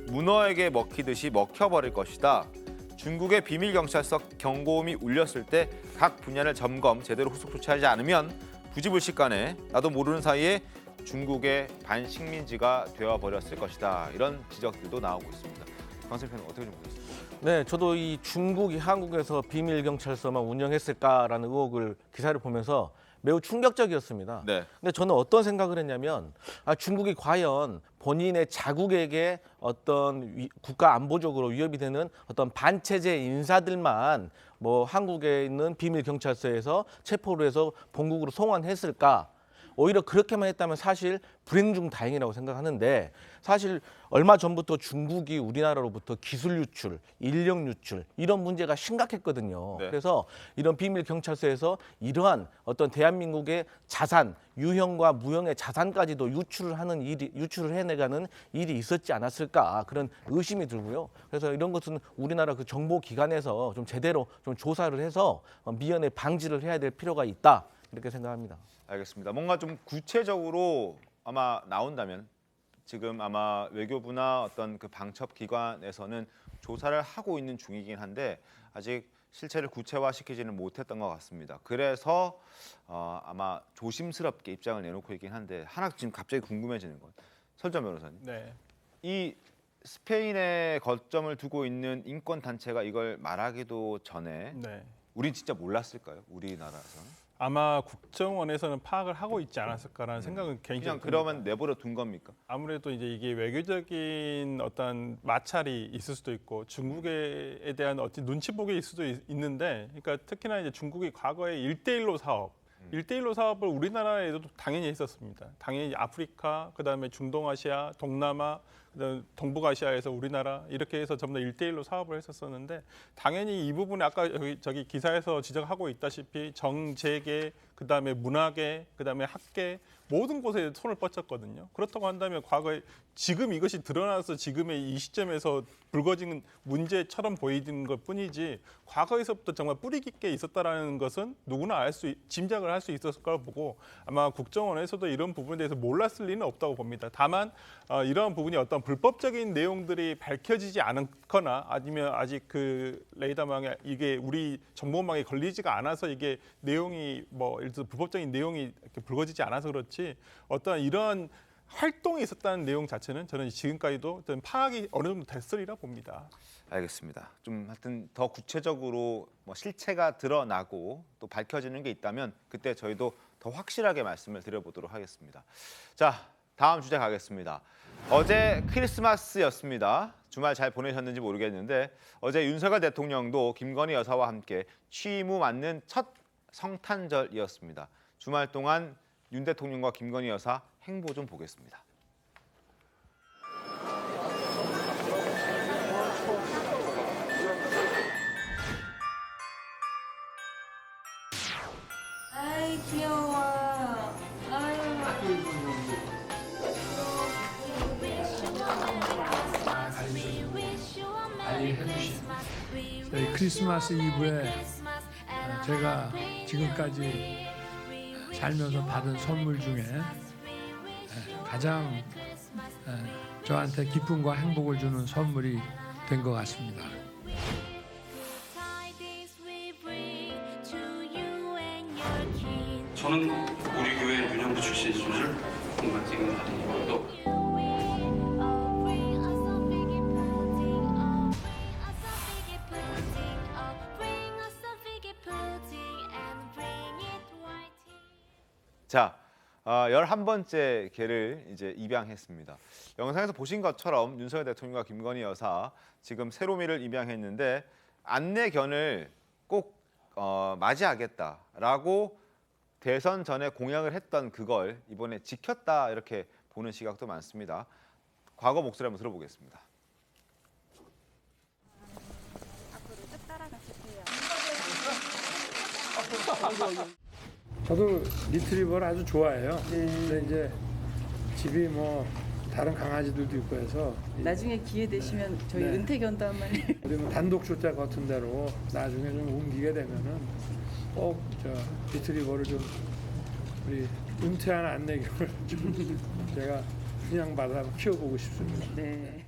A: 문어에게 먹히듯이 먹혀버릴 것이다. 중국의 비밀 경찰서 경고음이 울렸을 때 각 분야를 점검, 제대로 후속 조치하지 않으면 부지불식간에 나도 모르는 사이에 중국의 반식민지가 되어버렸을 것이다. 이런 지적들도 나오고 있습니다. 강선평은 어떻게 좀 보셨습니까?
B: 네, 저도 이 중국이 한국에서 비밀 경찰서만 운영했을까라는 의혹을 기사를 보면서 매우 충격적이었습니다.
A: 네.
B: 근데 저는 어떤 생각을 했냐면 중국이 과연 본인의 자국에게 어떤 국가 안보적으로 위협이 되는 어떤 반체제 인사들만 뭐 한국에 있는 비밀 경찰서에서 체포를 해서 본국으로 송환했을까? 오히려 그렇게만 했다면 사실 불행 중 다행이라고 생각하는데 사실 얼마 전부터 중국이 우리나라로부터 기술 유출, 인력 유출 이런 문제가 심각했거든요.
A: 네.
B: 그래서 이런 비밀 경찰서에서 이러한 어떤 대한민국의 자산, 유형과 무형의 자산까지도 유출을 해내가는 일이 있었지 않았을까 그런 의심이 들고요. 그래서 이런 것은 우리나라 그 정보기관에서 좀 제대로 좀 조사를 해서 미연에 방지를 해야 될 필요가 있다 이렇게 생각합니다.
A: 알겠습니다. 뭔가 좀 구체적으로 아마 나온다면 지금 아마 외교부나 어떤 그 방첩 기관에서는 조사를 하고 있는 중이긴 한데 아직 실체를 구체화시키지는 못했던 것 같습니다. 그래서 아마 조심스럽게 입장을 내놓고 있긴 한데 하나 지금 갑자기 궁금해지는 건 설전 변호사님.
G: 네.
A: 이 스페인에 거점을 두고 있는 인권 단체가 이걸 말하기도 전에
G: 네.
A: 우린 진짜 몰랐을까요? 우리나라에서는?
G: 아마 국정원에서는 파악을 하고 있지 않았을까라는 생각은
A: 그냥
G: 개인적으로
A: 그러면 내버려 둔 겁니까?
G: 아무래도 이제 이게 외교적인 어떤 마찰이 있을 수도 있고 중국에 대한 어떤 눈치 보기일 수도 있는데, 그러니까 특히나 이제 중국이 과거에 1대1로 사업, 1대1로 사업을 우리나라에도 당연히 했었습니다. 당연히 아프리카, 그다음에 중동아시아, 동남아, 그다음에 동북아시아에서 우리나라 이렇게 해서 전부 다 1대1로 사업을 했었었는데 당연히 이 부분에 아까 저기 기사에서 지적하고 있다시피 정재계, 그다음에 문화계, 그다음에 학계 모든 곳에 손을 뻗쳤거든요. 그렇다고 한다면 과거에 지금 이것이 드러나서 지금의 이 시점에서 불거진 문제처럼 보이는 것뿐이지 과거에서부터 정말 뿌리 깊게 있었다라는 것은 누구나 짐작을 할 수 있었을 거라고 보고 아마 국정원에서도 이런 부분에 대해서 몰랐을 리는 없다고 봅니다. 다만 이러한 부분이 어떤 불법적인 내용들이 밝혀지지 않거나 아니면 아직 그 레이더망에 이게 우리 정보망에 걸리지가 않아서 이게 내용이 뭐 예를 들어 불법적인 내용이 이렇게 불거지지 않아서 그렇지 어떤 이러한 활동이 있었다는 내용 자체는 저는 지금까지도 어떤 파악이 어느 정도 됐으리라 봅니다.
A: 알겠습니다. 좀 하여튼 더 구체적으로 뭐 실체가 드러나고 또 밝혀지는 게 있다면 그때 저희도 더 확실하게 말씀을 드려보도록 하겠습니다. 자, 다음 주제 가겠습니다. 어제 크리스마스였습니다. 주말 잘 보내셨는지 모르겠는데 어제 윤석열 대통령도 김건희 여사와 함께 취임 후 맞는 첫 성탄절이었습니다. 주말 동안 윤 대통령과 김건희 여사 행보 좀 보겠습니다.
R: 아이 귀여워.
S: 저희 크리스마스 이브에 제가 지금까지 살면서 받은 선물 중에 가장 저한테 기쁨과 행복을 주는 선물이 된 것 같습니다.
T: 저는 우리 교회 유년부 출신인 줄 정말 지금 받은 이번에도
A: 자, 11번째 개를 이제 입양했습니다. 영상에서 보신 것처럼 윤석열 대통령과 김건희 여사 지금 세로미를 입양했는데 안내견을 꼭 맞이하겠다라고 대선 전에 공약을 했던 그걸 이번에 지켰다 이렇게 보는 시각도 많습니다. 과거 목소리 한번 들어보겠습니다.
S: 저도 리트리버를 아주 좋아해요. 근데 이제 집이 뭐 다른 강아지들도 있고 해서
U: 나중에 기회 되시면 저희 은퇴견도 한 마리.
S: 우리 뭐 단독 주택 같은 데로 나중에 좀 옮기게 되면은 꼭 저 리트리버를 좀 우리 은퇴한 안내견을 좀 제가 분양받아 키워보고 싶습니다.
U: 네.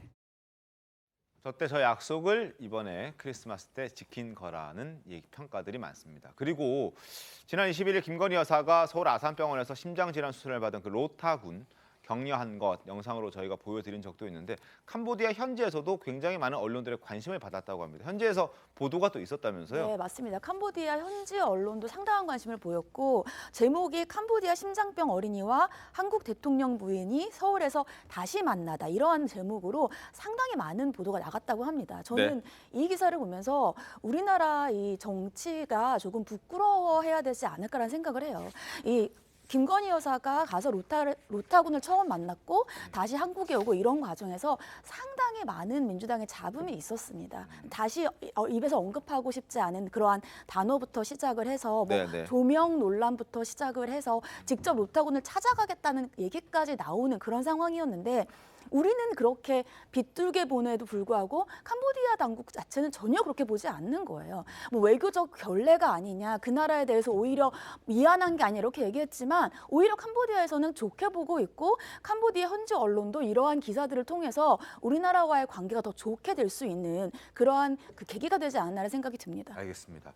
A: 저때 저 약속을 이번에 크리스마스 때 지킨 거라는 평가들이 많습니다. 그리고 지난 21일 김건희 여사가 서울 아산병원에서 심장질환 수술을 받은 그 로타 군 격려한 것 영상으로 저희가 보여드린 적도 있는데 캄보디아 현지에서도 굉장히 많은 언론들의 관심을 받았다고 합니다. 현지에서 보도가 또 있었다면서요?
I: 네, 맞습니다. 캄보디아 현지 언론도 상당한 관심을 보였고 제목이 캄보디아 심장병 어린이와 한국 대통령 부인이 서울에서 다시 만나다 이러한 제목으로 상당히 많은 보도가 나갔다고 합니다. 저는 이 기사를 보면서 우리나라 이 정치가 조금 부끄러워해야 되지 않을까라는 생각을 해요. 이 김건희 여사가 가서 로타군을 처음 만났고 다시 한국에 오고 이런 과정에서 상당히 많은 민주당의 잡음이 있었습니다. 다시 입에서 언급하고 싶지 않은 그러한 단어부터 시작을 해서 뭐 조명 논란부터 시작을 해서 직접 로타군을 찾아가겠다는 얘기까지 나오는 그런 상황이었는데 우리는 그렇게 비뚤게 보내도 불구하고 캄보디아 당국 자체는 전혀 그렇게 보지 않는 거예요. 뭐 외교적 결례가 아니냐, 그 나라에 대해서 오히려 미안한 게 아니냐 이렇게 얘기했지만 오히려 캄보디아에서는 좋게 보고 있고 캄보디아 현지 언론도 이러한 기사들을 통해서 우리나라와의 관계가 더 좋게 될 수 있는 그러한 그 계기가 되지 않나라는 생각이 듭니다.
A: 알겠습니다.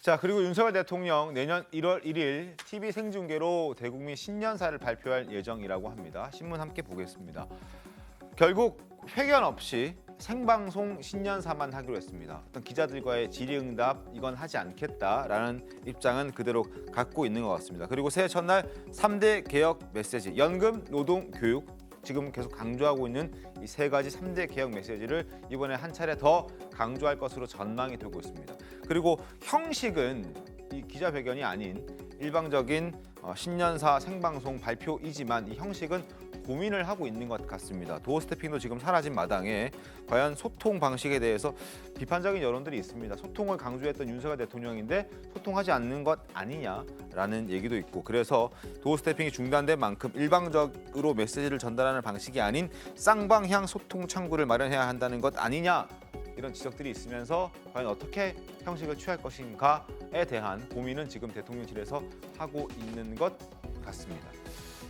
A: 자, 그리고 윤석열 대통령 내년 1월 1일 TV 생중계로 대국민 신년사를 발표할 예정이라고 합니다. 신문 함께 보겠습니다. 결국 회견 없이 생방송 신년사만 하기로 했습니다. 어떤 기자들과의 질의응답 이건 하지 않겠다라는 입장은 그대로 갖고 있는 것 같습니다. 그리고 새해 첫날 3대 개혁 메시지, 연금, 노동, 교육 지금 계속 강조하고 있는 이 세 가지 3대 개혁 메시지를 이번에 한 차례 더 강조할 것으로 전망이 되고 있습니다. 그리고 형식은 이 기자회견이 아닌 일방적인 신년사 생방송 발표이지만 이 형식은 고민을 하고 있는 것 같습니다. 도어 스태핑도 지금 사라진 마당에 과연 소통 방식에 대해서 비판적인 여론들이 있습니다. 소통을 강조했던 윤석열 대통령인데 소통하지 않는 것 아니냐라는 얘기도 있고 그래서 도어 스태핑이 중단된 만큼 일방적으로 메시지를 전달하는 방식이 아닌 쌍방향 소통 창구를 마련해야 한다는 것 아니냐 이런 지적들이 있으면서 과연 어떻게 형식을 취할 것인가에 대한 고민은 지금 대통령실에서 하고 있는 것 같습니다.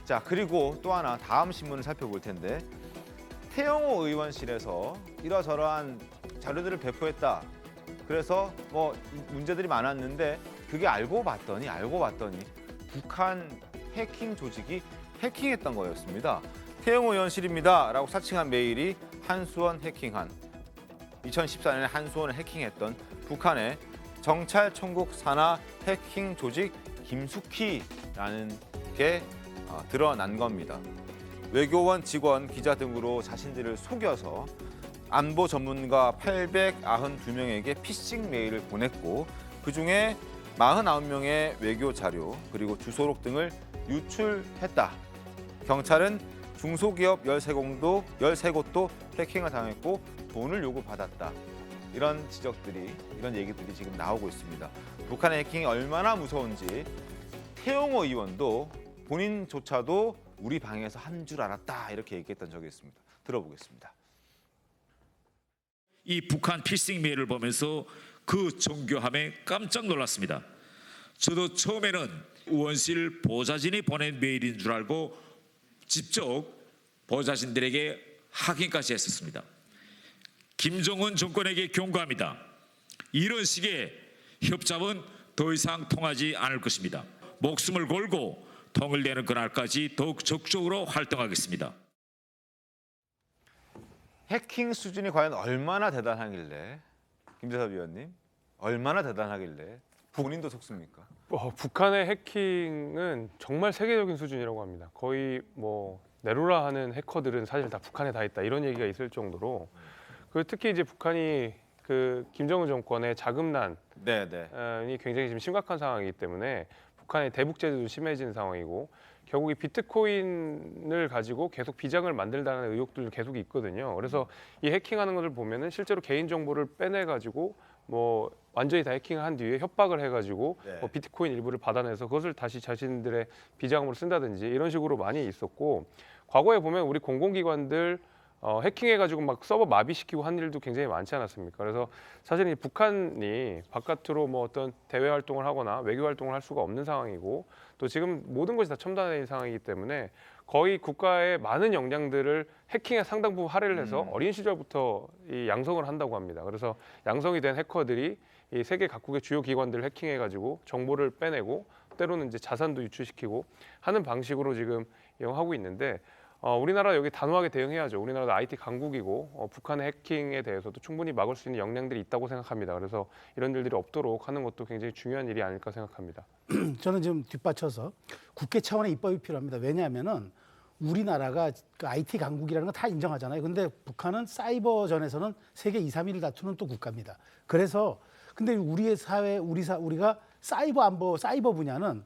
A: 자, 그리고 또 하나 다음 신문을 살펴볼 텐데 태영호 의원실에서 이러저러한 자료들을 배포했다. 그래서 뭐 문제들이 많았는데 그게 알고 봤더니 북한 해킹 조직이 해킹했던 거였습니다. 태영호 의원실입니다. 라고 사칭한 메일이 한수원 해킹한 2014년에 한수원을 해킹했던 북한의 정찰 총국 산하 해킹 조직 김숙희라는 게 드러난 겁니다. 외교원 직원, 기자 등으로 자신들을 속여서 안보 전문가 892명에게 피싱 메일을 보냈고 그중에 49명의 외교 자료 그리고 주소록 등을 유출했다. 경찰은 중소기업 13곳도 해킹을 당했고 돈을 요구받았다. 이런 지적들이, 이런 얘기들이 지금 나오고 있습니다. 북한의 해킹이 얼마나 무서운지 태영호 의원도 본인조차도 우리 방에서 한 줄 알았다 이렇게 얘기했던 적이 있습니다. 들어보겠습니다.
C: 이 북한 피싱 메일을 보면서 그 정교함에 깜짝 놀랐습니다. 저도 처음에는 의원실 보좌진이 보낸 메일인 줄 알고 직접 보좌진들에게 확인까지 했었습니다. 김정은 정권에게 경고합니다. 이런 식의 협잡은 더 이상 통하지 않을 것입니다. 목숨을 걸고 통을 내는 그날까지 더욱 적극적으로 활동하겠습니다.
A: 해킹 수준이 과연 얼마나 대단하길래, 김재섭 위원님, 얼마나 대단하길래 본인도 속습니까?
H: 북한의 해킹은 정말 세계적인 수준이라고 합니다. 거의 뭐 네로라 하는 해커들은 사실 다 북한에 다 있다 이런 얘기가 있을 정도로 특히 이제 북한이 그 김정은 정권의 자금난이 굉장히 지금 심각한 상황이기 때문에 북한의 대북 제재도 심해진 상황이고 결국 이 비트코인을 가지고 계속 비장을 만들다는 의혹들도 계속 있거든요. 그래서 이 해킹하는 것을 보면은 실제로 개인 정보를 빼내 가지고 뭐 완전히 다 해킹을 한 뒤에 협박을 해가지고 뭐 비트코인 일부를 받아내서 그것을 다시 자신들의 비자금으로 쓴다든지 이런 식으로 많이 있었고 과거에 보면 우리 공공기관들 해킹해가지고 막 서버 마비시키고 한 일도 굉장히 많지 않았습니까? 그래서 사실 이 북한이 바깥으로 뭐 어떤 대외 활동을 하거나 외교 활동을 할 수가 없는 상황이고 또 지금 모든 것이 다 첨단화된 상황이기 때문에 거의 국가의 많은 역량들을 해킹에 상당 부분 할애를 해서 어린 시절부터 이 양성을 한다고 합니다. 그래서 양성이 된 해커들이 이 세계 각국의 주요 기관들을 해킹해가지고 정보를 빼내고 때로는 이제 자산도 유출시키고 하는 방식으로 지금 이용하고 있는데 우리나라 여기 단호하게 대응해야죠. 우리나라도 IT 강국이고 북한의 해킹에 대해서도 충분히 막을 수 있는 역량들이 있다고 생각합니다. 그래서 이런 일들이 없도록 하는 것도 굉장히 중요한 일이 아닐까 생각합니다.
F: 저는 지금 뒷받쳐서 국회 차원의 입법이 필요합니다. 왜냐하면은 우리나라가 그 IT 강국이라는 거 다 인정하잖아요. 근데 북한은 사이버전에서는 세계 2, 3위를 다투는 또 국가입니다. 그래서 근데 우리의 사회, 우리가 사이버 안보, 사이버 분야는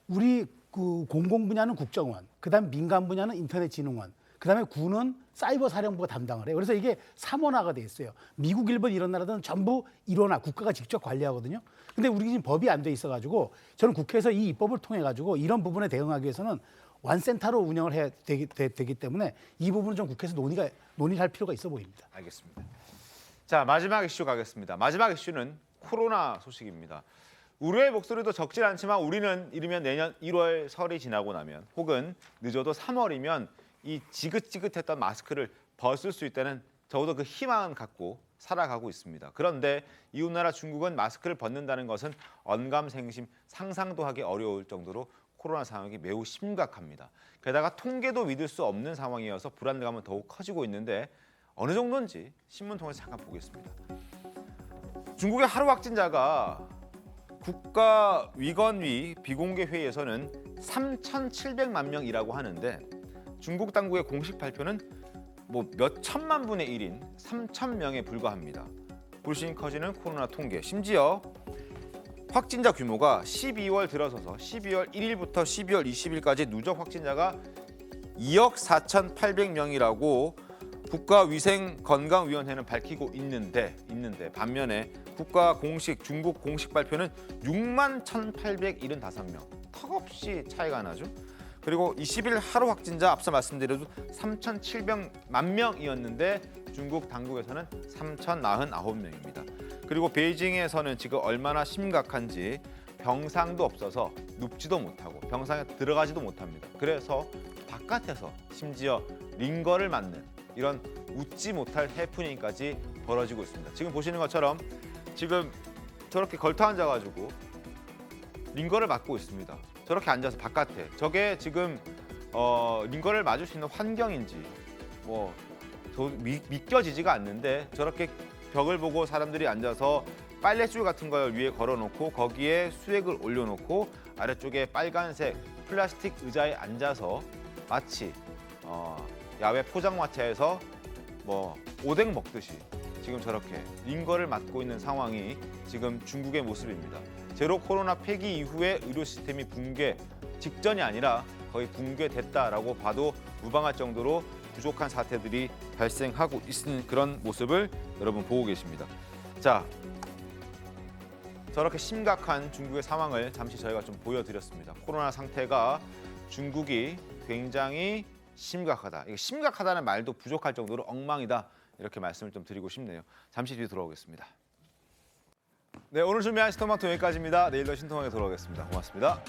F: 우리 그 공공 분야는 국정원, 그다음 민간 분야는 인터넷진흥원, 그다음에 군은 사이버 사령부가 담당을 해요. 그래서 이게 3원화가 돼 있어요. 미국, 일본 이런 나라들은 전부 1원화, 국가가 직접 관리하거든요. 근데 우리 지금 법이 안 돼 있어가지고 저는 국회에서 이 입법을 통해 가지고 이런 부분에 대응하기 위해서는 완센터로 운영을 해야 되기 때문에 이 부분은 좀 국회에서 논의할 필요가 있어 보입니다.
A: 알겠습니다. 자, 마지막 이슈 가겠습니다. 마지막 이슈는 코로나 소식입니다. 우려의 목소리도 적진 않지만 우리는 이르면 내년 1월 설이 지나고 나면 혹은 늦어도 3월이면 이 지긋지긋했던 마스크를 벗을 수 있다는 적어도 그 희망은 갖고 살아가고 있습니다. 그런데 이웃나라 중국은 마스크를 벗는다는 것은 언감생심 상상도 하기 어려울 정도로 코로나 상황이 매우 심각합니다. 게다가 통계도 믿을 수 없는 상황이어서 불안감은 더욱 커지고 있는데 어느 정도인지 신문 통해서 잠깐 보겠습니다. 중국의 하루 확진자가 국가위건위 비공개 회의에서는 3,700만 명이라고 하는데 중국 당국의 공식 발표는 뭐 몇 천만 분의 1인 3,000명에 불과합니다. 불신이 커지는 코로나 통계. 심지어 확진자 규모가 12월 들어서서 12월 1일부터 12월 20일까지 누적 확진자가 2억 4,800명이라고 국가위생건강위원회는 밝히고 있는데 반면에 중국 공식 발표는 6만 1,875명. 턱없이 차이가 나죠. 그리고 20일 하루 확진자 앞서 말씀드려도 3,700만 명이었는데 중국 당국에서는 3,049명입니다. 그리고 베이징에서는 지금 얼마나 심각한지 병상도 없어서 눕지도 못하고 병상에 들어가지도 못합니다. 그래서 바깥에서 심지어 링거를 맞는 이런 웃지 못할 해프닝까지 벌어지고 있습니다. 지금 보시는 것처럼 지금 저렇게 걸터 앉아가지고 링거를 맞고 있습니다. 저렇게 앉아서 바깥에 저게 지금 링거를 맞을 수 있는 환경인지 뭐 믿겨지지가 않는데 저렇게 벽을 보고 사람들이 앉아서 빨랫줄 같은 걸 위에 걸어놓고 거기에 수액을 올려놓고 아래쪽에 빨간색 플라스틱 의자에 앉아서 마치 야외 포장마차에서 뭐 오뎅 먹듯이 지금 저렇게 링거를 맞고 있는 상황이 지금 중국의 모습입니다. 제로 코로나 폐기 이후에 의료 시스템이 붕괴 직전이 아니라 거의 붕괴됐다라고 봐도 무방할 정도로 부족한 사태들이 발생하고 있는 그런 모습을 여러분 보고 계십니다. 자, 저렇게 심각한 중국의 상황을 잠시 저희가 좀 보여드렸습니다. 코로나 상태가 중국이 굉장히 심각하다. 이게 심각하다는 말도 부족할 정도로 엉망이다. 이렇게 말씀을 좀 드리고 싶네요. 잠시 뒤에 돌아오겠습니다. 네, 오늘 준비한 신통방통 여기까지입니다. 내일 더 신통하게 돌아오겠습니다. 고맙습니다.